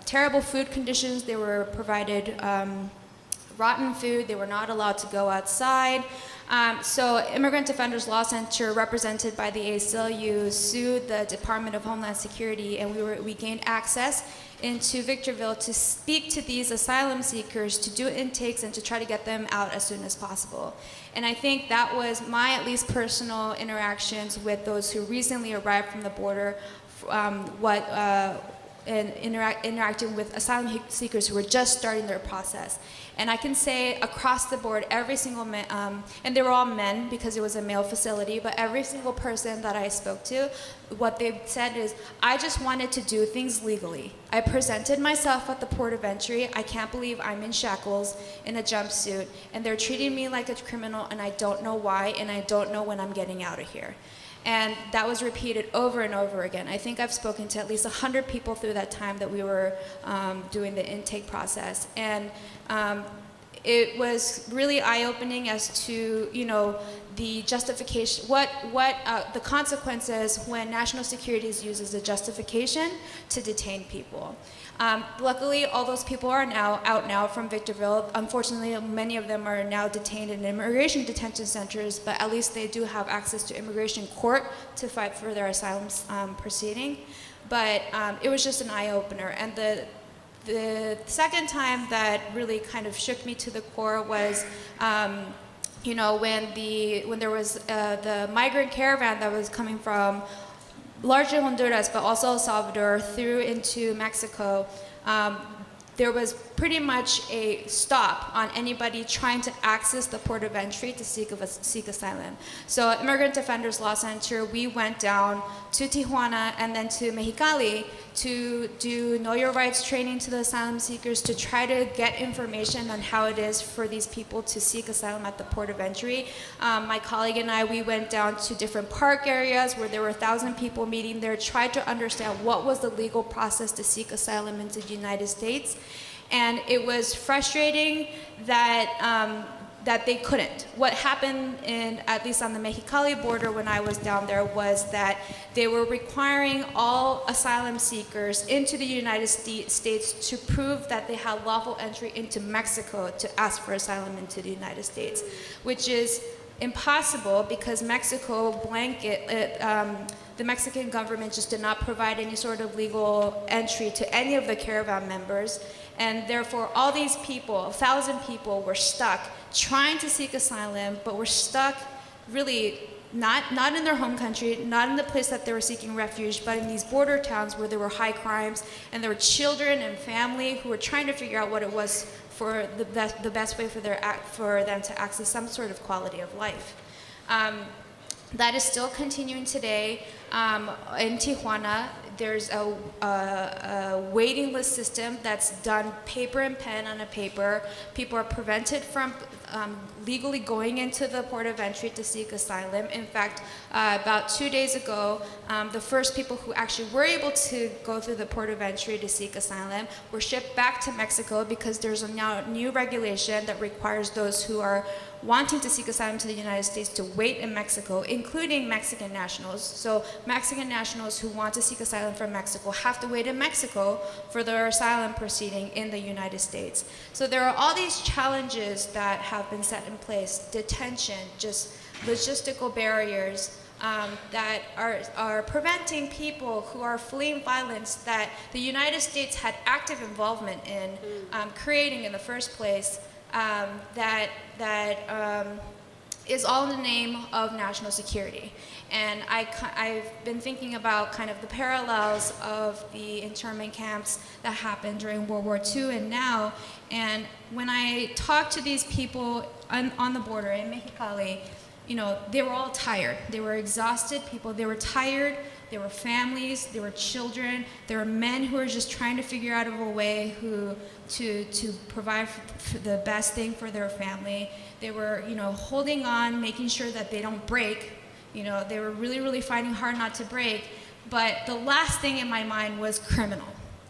terrible food conditions. They were provided rotten food. They were not allowed to go outside. So Immigrant Defenders Law Center, represented by the ACLU, sued the Department of Homeland Security, and we gained access into Victorville to speak to these asylum seekers, to do intakes, and to try to get them out as soon as possible. And I think that was my, at least, personal interactions with those who recently arrived from the border, and interacting with asylum seekers who were just starting their process. And I can say across the board, every single man, and they were all men because it was a male facility, but every single person that I spoke to, what they said is, I just wanted to do things legally. I presented myself at the port of entry. I can't believe I'm in shackles, in a jumpsuit, and they're treating me like a criminal, and I don't know why, and I don't know when I'm getting out of here. And that was repeated over and over again. I think I've spoken to at least 100 people through that time that we were doing the intake process. And it was really eye-opening as to, you know, the justification, the consequences when national security is used as a justification to detain people. Luckily, all those people are now out now from Victorville. Unfortunately, many of them are now detained in immigration detention centers, but at least they do have access to immigration court to fight for their asylum proceeding. But it was just an eye-opener. And the second time that really kind of shook me to the core was, you know, when there was the migrant caravan that was coming from largely Honduras, but also El Salvador, through into Mexico. There was pretty much a stop on anybody trying to access the port of entry to seek asylum. So Immigrant Defenders Law Center, we went down to Tijuana and then to Mexicali to do Know Your Rights training to the asylum seekers, to try to get information on how it is for these people to seek asylum at the port of entry. My colleague and I, we went down to different park areas where there were 1,000 people meeting there, tried to understand what was the legal process to seek asylum into the United States. And it was frustrating that that they couldn't. What happened, at least on the Mexicali border when I was down there, was that they were requiring all asylum seekers into the United States to prove that they had lawful entry into Mexico to ask for asylum into the United States, which is impossible because Mexico the Mexican government just did not provide any sort of legal entry to any of the caravan members. And therefore, all these people, 1,000 people, were stuck trying to seek asylum, but were stuck really not in their home country, not in the place that they were seeking refuge, but in these border towns where there were high crimes, and there were children and family who were trying to figure out what it was for the best way for them to access some sort of quality of life. That is still continuing today. In Tijuana, there's a waiting list system that's done paper and pen on a paper. People are prevented from legally going into the port of entry to seek asylum. In fact, about 2 days ago, the first people who actually were able to go through the port of entry to seek asylum were shipped back to Mexico because there's now a new regulation that requires those who are wanting to seek asylum to the United States to wait in Mexico, including Mexican nationals. So Mexican nationals who want to seek asylum from Mexico have to wait in Mexico for their asylum proceeding in the United States. So there are all these challenges that have been set in place, detention, just logistical barriers that are preventing people who are fleeing violence that the United States had active involvement in creating in the first place, that is all in the name of national security. And I've been thinking about kind of the parallels of the internment camps that happened during World War II and now. And when I talk to these people on the border in Mexicali, you know, they were all tired. They were exhausted people. They were tired. There were families. There were children. There were men who were just trying to figure out a way to provide for the best thing for their family. They were, you know, holding on, making sure that they don't break. You know, they were really, really fighting hard not to break. But the last thing in my mind was criminal,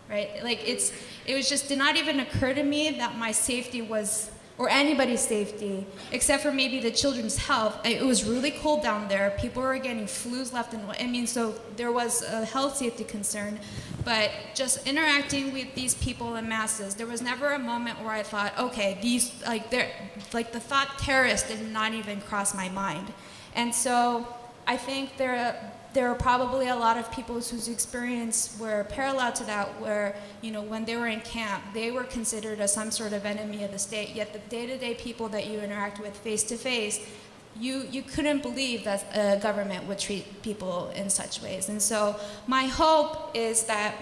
right? Like it was just did not even occur to me that my safety was, or anybody's safety, except for maybe the children's health. It was really cold down there. People were getting flus left and right. I mean, so there was a health safety concern. But just interacting with these people in masses, there was never a moment where I thought, okay, these, the thought terrorist did not even cross my mind. And so I think there are probably a lot of people whose experience were parallel to that, where, you know, when they were in camp, they were considered as some sort of enemy of the state, yet the day-to-day people that you interact with face-to-face, you couldn't believe that a government would treat people in such ways. And so my hope is that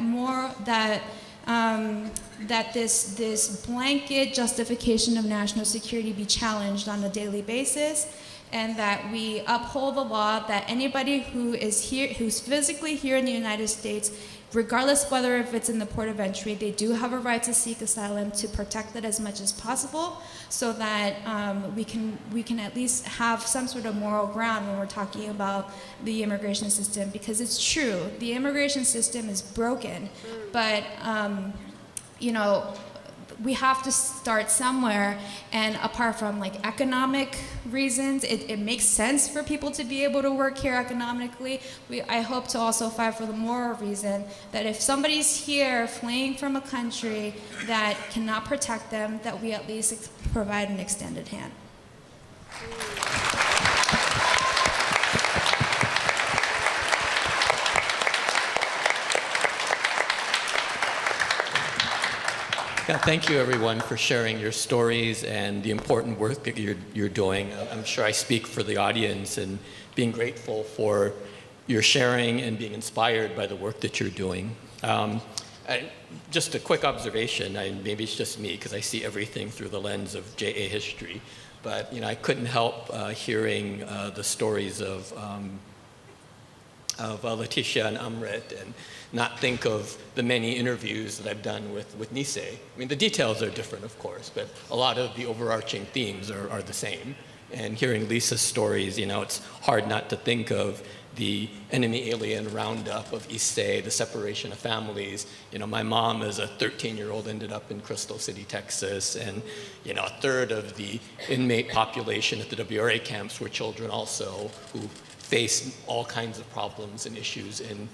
that this blanket justification of national security be challenged on a daily basis, and that we uphold the law that anybody who is here, who's physically here in the United States, regardless whether if it's in the port of entry, they do have a right to seek asylum, to protect it as much as possible, so that we can at least have some sort of moral ground when we're talking about the immigration system. Because it's true, the immigration system is broken, but you know, we have to start somewhere, and apart from like economic reasons, it makes sense for people to be able to work here economically. I hope to also fight for the moral reason that if somebody's here fleeing from a country that cannot protect them, that we at least provide an extended hand. Yeah, thank you, everyone, for sharing your stories and the important work that you're doing. I'm sure I speak for the audience in being grateful for your sharing and being inspired by the work that you're doing. Just a quick observation, maybe it's just me because I see everything through the lens of JA history, but you know, I couldn't help hearing the stories of Leticia and Amrit, and not think of the many interviews that I've done with Nisei. I mean, the details are different, of course, but a lot of the overarching themes are the same. And hearing Lisa's stories, you know, it's hard not to think of the enemy-alien roundup of Issei, the separation of families. You know, my mom as a 13-year-old ended up in Crystal City, Texas, and, you know, a third of the inmate population at the WRA camps were children also who faced all kinds of problems and issues in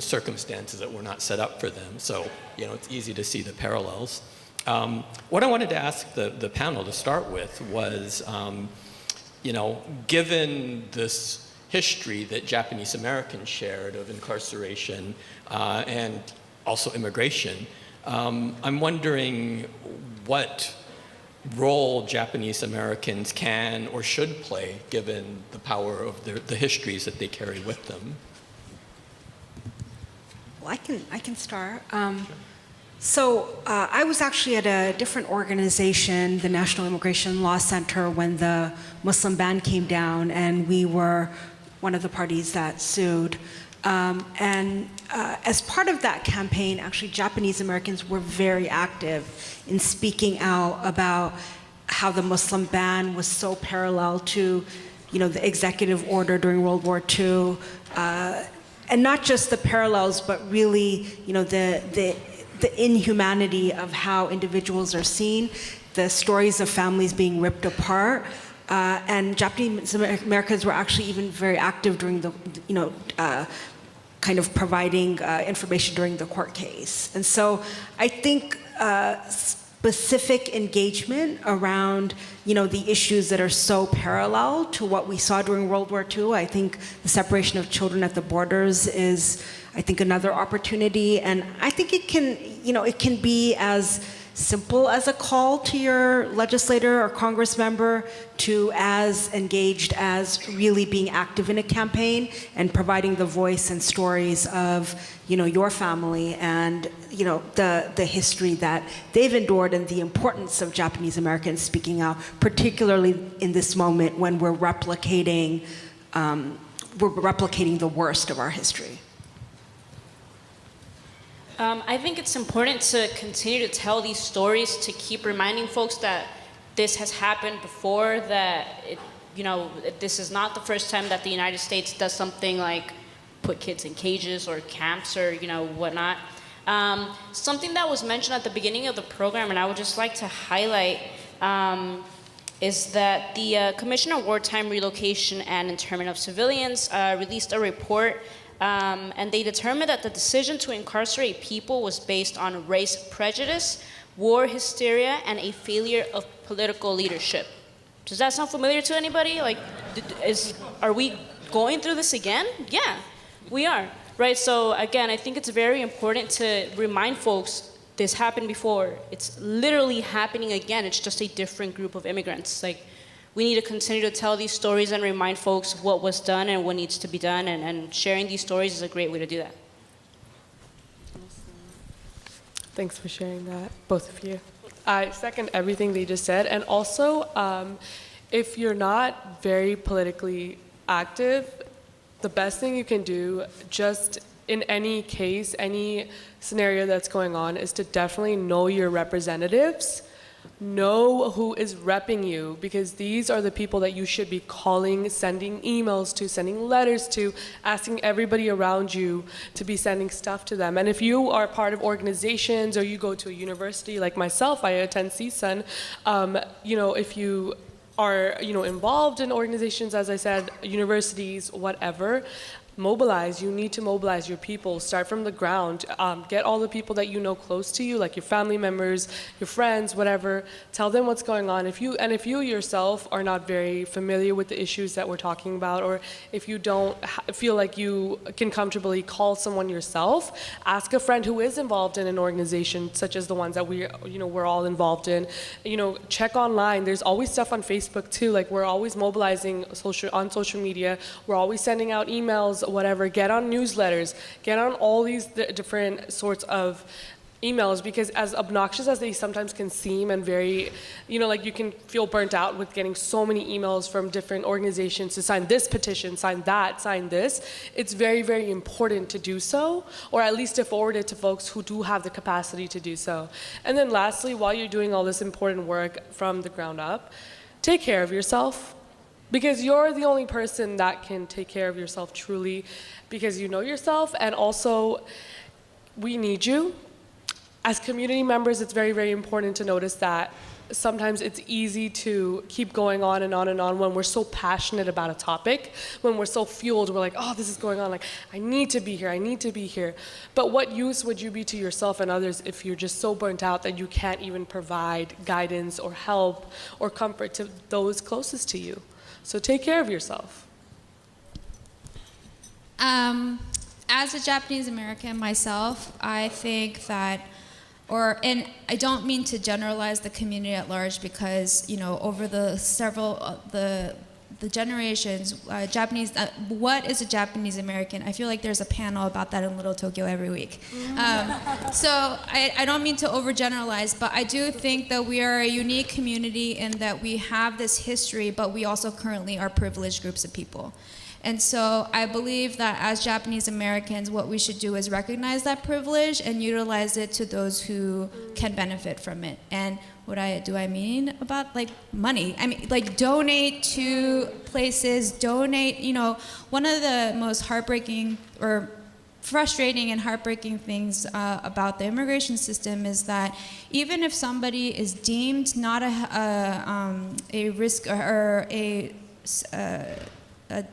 circumstances that were not set up for them. So, you know, it's easy to see the parallels. What I wanted to ask the panel to start with was, you know, given this history that Japanese Americans shared of incarceration and also immigration, I'm wondering what role Japanese Americans can or should play given the power of the histories that they carry with them. Well, I can start. So I was actually at a different organization, the National Immigration Law Center, when the Muslim ban came down, and we were one of the parties that sued. As part of that campaign, actually, Japanese Americans were very active in speaking out about how the Muslim ban was so parallel to, the executive order during World War II, and not just the parallels, but really, the inhumanity of how individuals are seen, the stories of families being ripped apart. And Japanese Americans were actually even very active during the, kind of providing information during the court case. And so I think specific engagement around, the issues that are so parallel to what we saw during World War II. I think the separation of children at the borders is, I think, another opportunity. And I think it can, it can be as simple as a call to your legislator or Congress member to as engaged as really being active in a campaign and providing the voice and stories of, your family and, the history that they've endured and the importance of Japanese Americans speaking out, particularly in this moment when we're replicating the worst of our history. I think it's important to continue to tell these stories, to keep reminding folks that this has happened before, that this is not the first time that the United States does something like put kids in cages or camps or whatnot. Something that was mentioned at the beginning of the program, and I would just like to highlight, is that the Commission on Wartime Relocation and Internment of Civilians released a report. And they determined that the decision to incarcerate people was based on race prejudice, war hysteria, and a failure of political leadership. Does that sound familiar to anybody? Are we going through this again? Yeah, we are, right? So again, I think it's very important to remind folks this happened before. It's literally happening again. It's just a different group of immigrants. We need to continue to tell these stories and remind folks what was done and what needs to be done, and sharing these stories is a great way to do that. Thanks for sharing that, both of you. I second everything they just said, and also, if you're not very politically active, the best thing you can do, just in any case, any scenario that's going on, is to definitely know your representatives. Know who is repping you, because these are the people that you should be calling, sending emails to, sending letters to, asking everybody around you to be sending stuff to them. And if you are part of organizations or you go to a university like myself, I attend CSUN, if you are involved in organizations, as I said, universities, whatever, mobilize. You need to mobilize your people. Start from the ground. Get all the people that you know close to you, like your family members, your friends, whatever. Tell them what's going on. If you yourself are not very familiar with the issues that we're talking about, or if you don't feel like you can comfortably call someone yourself, ask a friend who is involved in an organization such as the ones that we're all involved in. Check online. There's always stuff on Facebook too. We're always mobilizing on social media. We're always sending out emails, whatever. Get on newsletters, get on all these different sorts of emails, because as obnoxious as they sometimes can seem and very, you can feel burnt out with getting so many emails from different organizations to sign this petition, sign that, sign this, it's very, very important to do so, or at least to forward it to folks who do have the capacity to do so. And then lastly, while you're doing all this important work from the ground up, take care of yourself. Because you're the only person that can take care of yourself truly, because you know yourself, and also we need you. As community members, it's very, very important to notice that sometimes it's easy to keep going on and on and on when we're so passionate about a topic, when we're so fueled, we're like, oh, this is going on, I need to be here, I need to be here. But what use would you be to yourself and others if you're just so burnt out that you can't even provide guidance or help or comfort to those closest to you? So take care of yourself. As a Japanese American myself, I think that, and I don't mean to generalize the community at large, because over the the generations, Japanese, what is a Japanese American? I feel like there's a panel about that in Little Tokyo every week. So I don't mean to overgeneralize, but I do think that we are a unique community in that we have this history, but we also currently are privileged groups of people. And so I believe that as Japanese Americans, what we should do is recognize that privilege and utilize it to those who can benefit from it. And what do I mean about like money? I mean like donate to places, donate, you know, one of the most heartbreaking or frustrating and heartbreaking things about the immigration system is that even if somebody is deemed not a risk or a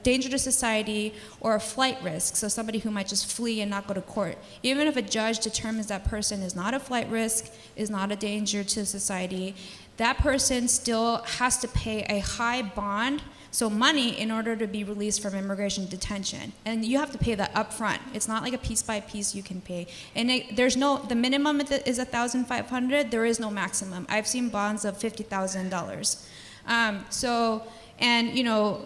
danger to society or a flight risk, so somebody who might just flee and not go to court. Even if a judge determines that person is not a flight risk, is not a danger to society, that person still has to pay a high bond, so money, in order to be released from immigration detention. And you have to pay that up front. It's not like a piece by piece you can pay. And the minimum is $1,500, there is no maximum. I've seen bonds of $50,000. And you know,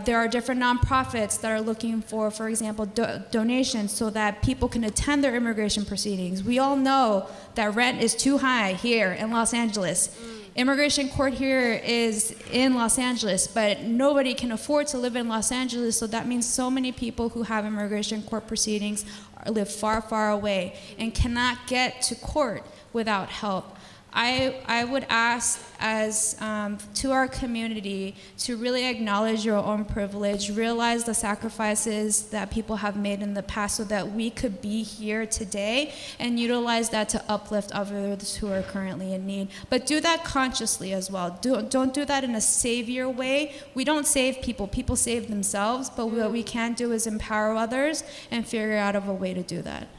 there are different nonprofits that are looking for example, donations so that people can attend their immigration proceedings. We all know that rent is too high here in Los Angeles. Immigration court here is in Los Angeles, but nobody can afford to live in Los Angeles, so that means so many people who have immigration court proceedings live far, far away and cannot get to court without help. I would ask to our community to really acknowledge your own privilege, realize the sacrifices that people have made in the past so that we could be here today, and utilize that to uplift others who are currently in need. But do that consciously as well. Don't do that in a savior way. We don't save people. People save themselves, but what we can do is empower others and figure out a way to do that.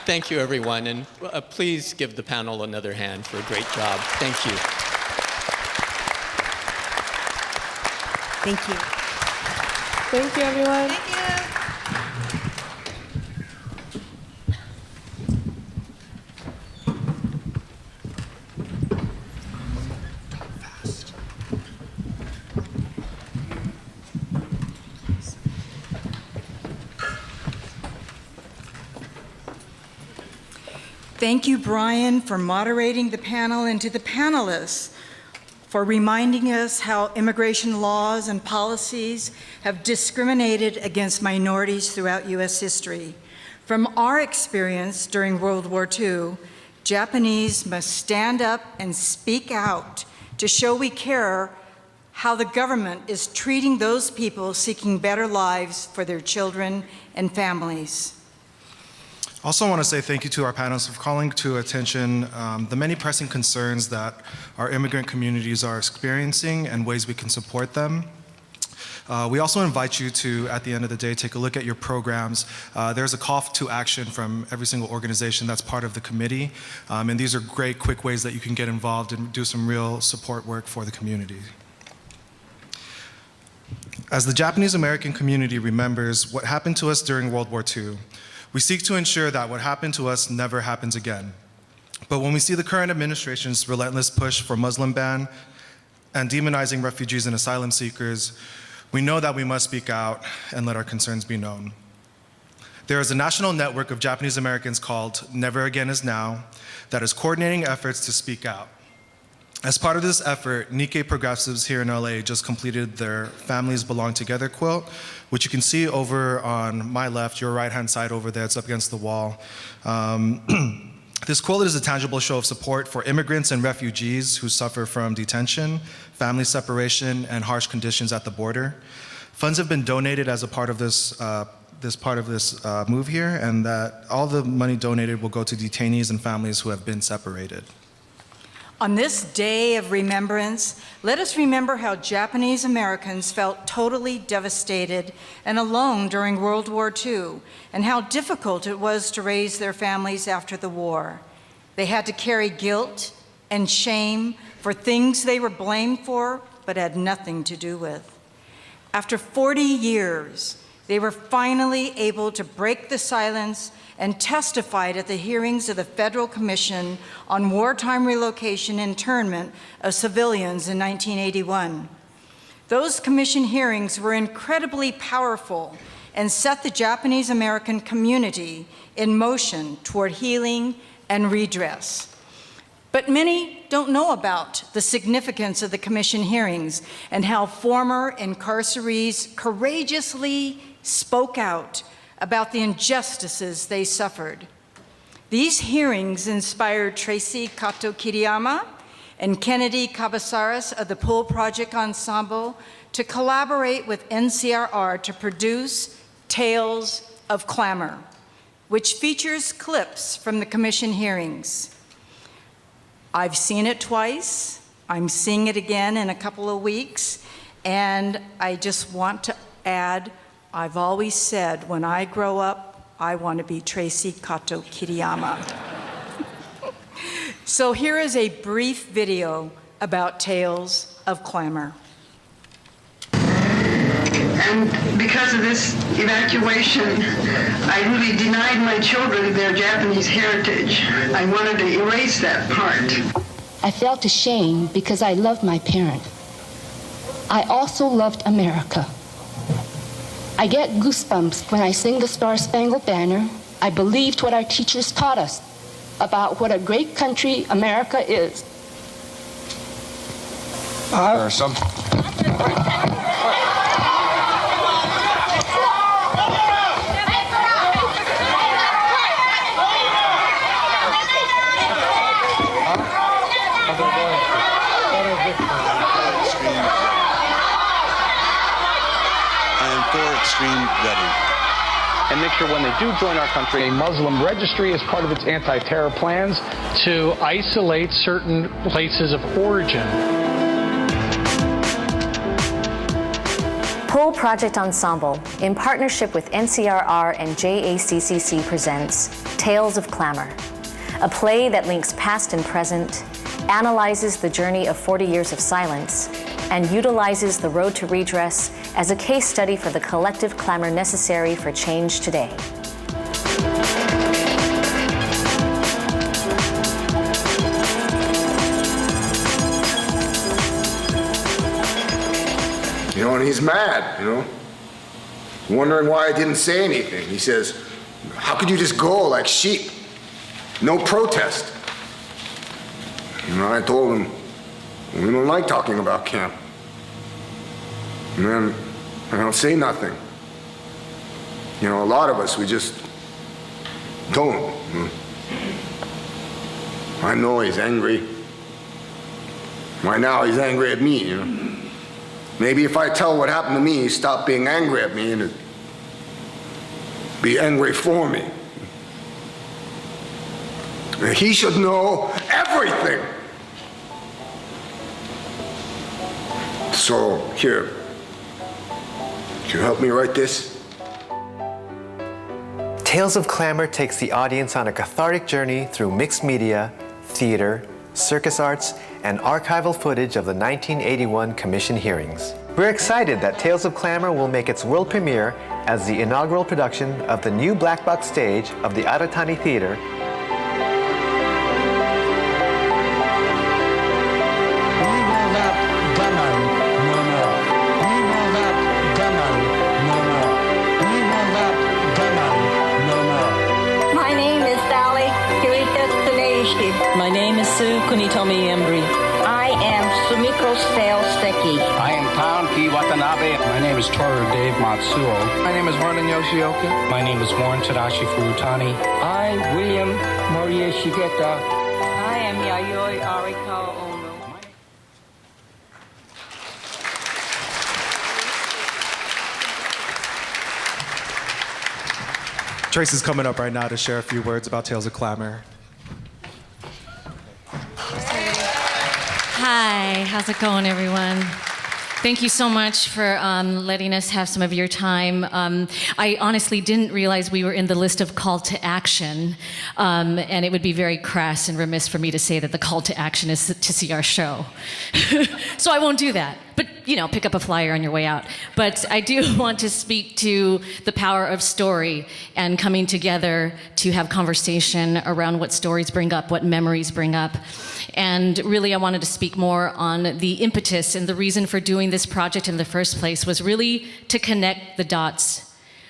Thank you, everyone, and please give the panel another hand for a great job. Thank you. Thank you. Thank you, everyone. Thank you. Thank you, Brian, for moderating the panel, and to the panelists for reminding us how immigration laws and policies have discriminated against minorities throughout U.S. history. From our experience during World War II, Japanese must stand up and speak out to show we care how the government is treating those people seeking better lives for their children and families. Also want to say thank you to our panelists for calling to attention the many pressing concerns that our immigrant communities are experiencing and ways we can support them. We also invite you to, at the end of the day, take a look at your programs. There's a call to action from every single organization that's part of the committee, and these are great, quick ways that you can get involved and do some real support work for the community. As the Japanese American community remembers what happened to us during World War II, we seek to ensure that what happened to us never happens again. But when we see the current administration's relentless push for Muslim ban and demonizing refugees and asylum seekers, we know that we must speak out and let our concerns be known. There is a national network of Japanese Americans called Never Again Is Now that is coordinating efforts to speak out. As part of this effort, Nikkei Progressives here in LA just completed their Families Belong Together quilt, which you can see over on my left, your right-hand side over there, it's up against the wall. This quilt is a tangible show of support for immigrants and refugees who suffer from detention, family separation, and harsh conditions at the border. Funds have been donated as a part of this move here, and that all the money donated will go to detainees and families who have been separated. On this day of remembrance, let us remember how Japanese Americans felt totally devastated and alone during World War II, and how difficult it was to raise their families after the war. They had to carry guilt and shame for things they were blamed for but had nothing to do with. After 40 years, they were finally able to break the silence and testified at the hearings of the Federal Commission on Wartime Relocation and Internment of Civilians in 1981. Those commission hearings were incredibly powerful and set the Japanese American community in motion toward healing and redress. But many don't know about the significance of the commission hearings and how former incarcerees courageously spoke out about the injustices they suffered. These hearings inspired Tracy Kato-Kiriyama and Kennedy Cabasares of the Pool Project Ensemble to collaborate with NCRR to produce Tales of Clamor, which features clips from the commission hearings. I've seen it twice. I'm seeing it again in a couple of weeks. And I just want to add, I've always said, when I grow up, I want to be Tracy Kato-Kiriyama. So here is a brief video about Tales of Clamor. And because of this evacuation, I really denied my children their Japanese heritage. I wanted to erase that part. I felt ashamed because I loved my parent. I also loved America. I get goosebumps when I sing the Star-Spangled Banner. I believed what our teachers taught us about what a great country America is. There are some... And make sure when they do join our country, a Muslim registry is part of its anti-terror plans to isolate certain places of origin. Pool Project Ensemble, in partnership with NCRR and JACCC, presents Tales of Clamor, a play that links past and present, analyzes the journey of 40 years of silence, and utilizes the road to redress as a case study for the collective clamor necessary for change today. You know, and he's mad, you know, wondering why I didn't say anything. He says, how could you just go like sheep? No protest. You know, I told him, we don't like talking about camp. And then I don't say nothing. You know, a lot of us, we just don't. I know he's angry. Right now he's angry at me, you know. Maybe if I tell what happened to me, he'd stop being angry at me and be angry for me. And he should know everything. So, here, can you help me write this? Tales of Clamor takes the audience on a cathartic journey through mixed media, theater, circus arts, and archival footage of the 1981 commission hearings. We're excited that Tales of Clamor will make its world premiere as the inaugural production of the new black box stage of the Aratani Theater . My name is Sue Kunitomi Embry. I am Sumiko Seki. I am Taonki Watanabe. My name is Toru Dave Matsuo. My name is Vernon Yoshioka. My name is Warren Tadashi Furutani. I, William Morie Shigeta. I am Yayoi Arikawa Ono. Tracy's coming up right now to share a few words about Tales of Clamor. Hi, how's it going, everyone? Thank you so much for letting us have some of your time. I honestly didn't realize we were in the list of call to action, and it would be very crass and remiss for me to say that the call to action is to see our show. So I won't do that. but pick up a flyer on your way out. But I do want to speak to the power of story and coming together to have conversation around what stories bring up, what memories bring up. And really, I wanted to speak more on the impetus, and the reason for doing this project in the first place was really to connect the dots.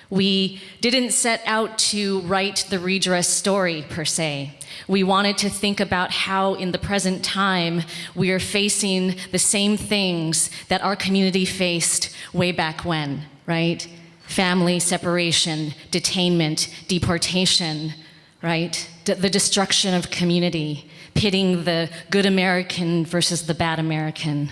We didn't set out to write the redress story, per se. We wanted to think about how, in the present time, we are facing the same things that our community faced way back when, right? Family separation, detainment, deportation, right? The destruction of community, pitting the good American versus the bad American.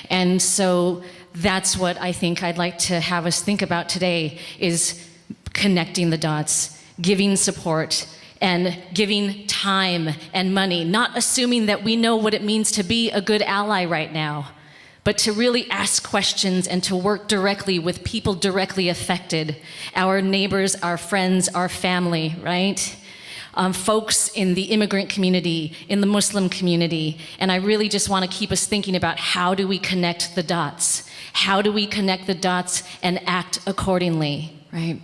And so that's what I think I'd like to have us think about today, is connecting the dots, giving support, and giving time and money, not assuming that we know what it means to be a good ally right now, but to really ask questions and to work directly with people directly affected, our neighbors, our friends, our family, right? Folks in the immigrant community, in the Muslim community. And I really just want to keep us thinking about, how do we connect the dots? How do we connect the dots and act accordingly, right?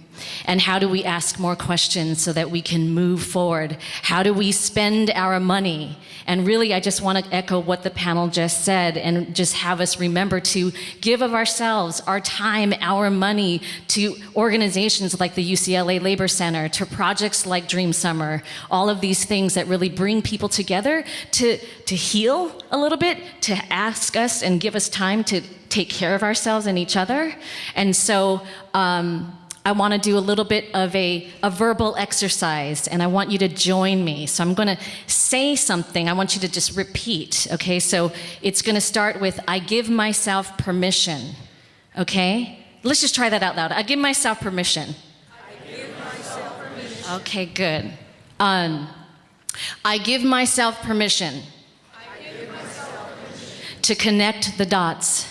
And how do we ask more questions so that we can move forward? How do we spend our money? And really, I just want to echo what the panel just said, and just have us remember to give of ourselves, our time, our money, to organizations like the UCLA Labor Center, to projects like Dream Summer, all of these things that really bring people together to heal a little bit, to ask us and give us time to take care of ourselves and each other. And so, I want to do a little bit of a verbal exercise, and I want you to join me. So I'm going to say something. I want you to just repeat, okay? So it's going to start with, I give myself permission, okay? Let's just try that out loud. I give myself permission. I give myself permission. Okay, good. I give myself permission. I give myself permission. To connect the dots.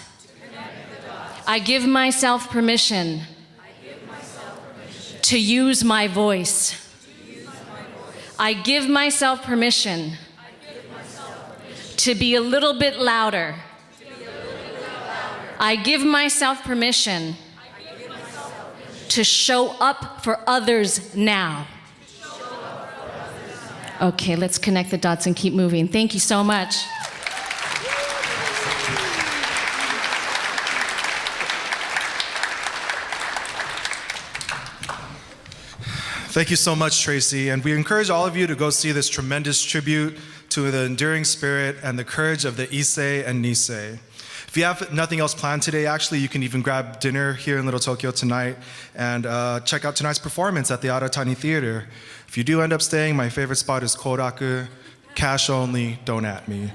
I give myself permission. To use my voice. I give myself permission to be a little bit louder. I give myself permission to show up for others now. Okay, let's connect the dots and keep moving. Thank you so much. Thank you so much, Tracy. And we encourage all of you to go see this tremendous tribute to the enduring spirit and the courage of the Issei and Nisei. If you have nothing else planned today, actually, you can even grab dinner here in Little Tokyo tonight and check out tonight's performance at the Aratani Theater. If you do end up staying, my favorite spot is Koraku. Cash only, don't at me.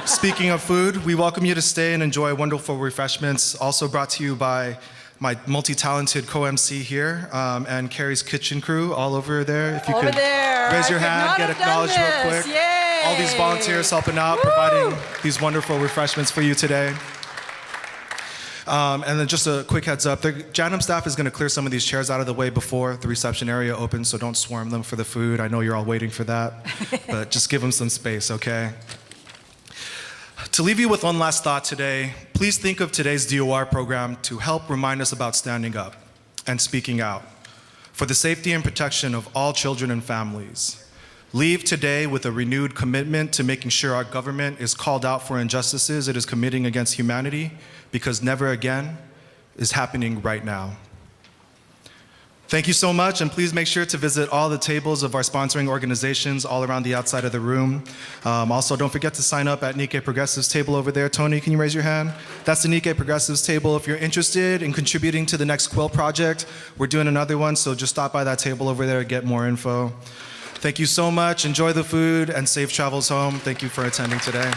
Speaking of food, we welcome you to stay and enjoy wonderful refreshments, also brought to you by my multi-talented co-MC here, and Carrie's kitchen crew all over there. If you could raise your hand, get acknowledged real quick. Yay. All these volunteers helping out, providing these wonderful refreshments for you today. And then just a quick heads up, the JANM staff is going to clear some of these chairs out of the way before the reception area opens, so don't swarm them for the food. I know you're all waiting for that, but just give them some space, okay? To leave you with one last thought today, please think of today's DOR program to help remind us about standing up and speaking out for the safety and protection of all children and families. Leave today with a renewed commitment to making sure our government is called out for injustices it is committing against humanity, because never again is happening right now. Thank you so much, and please make sure to visit all the tables of our sponsoring organizations all around the outside of the room. Also, don't forget to sign up at Nikkei Progressives table over there. Tony, can you raise your hand? That's the Nikkei Progressives table. If you're interested in contributing to the next quilt project, we're doing another one, so just stop by that table over there and get more info. Thank you so much. Enjoy the food and safe travels home. Thank you for attending today.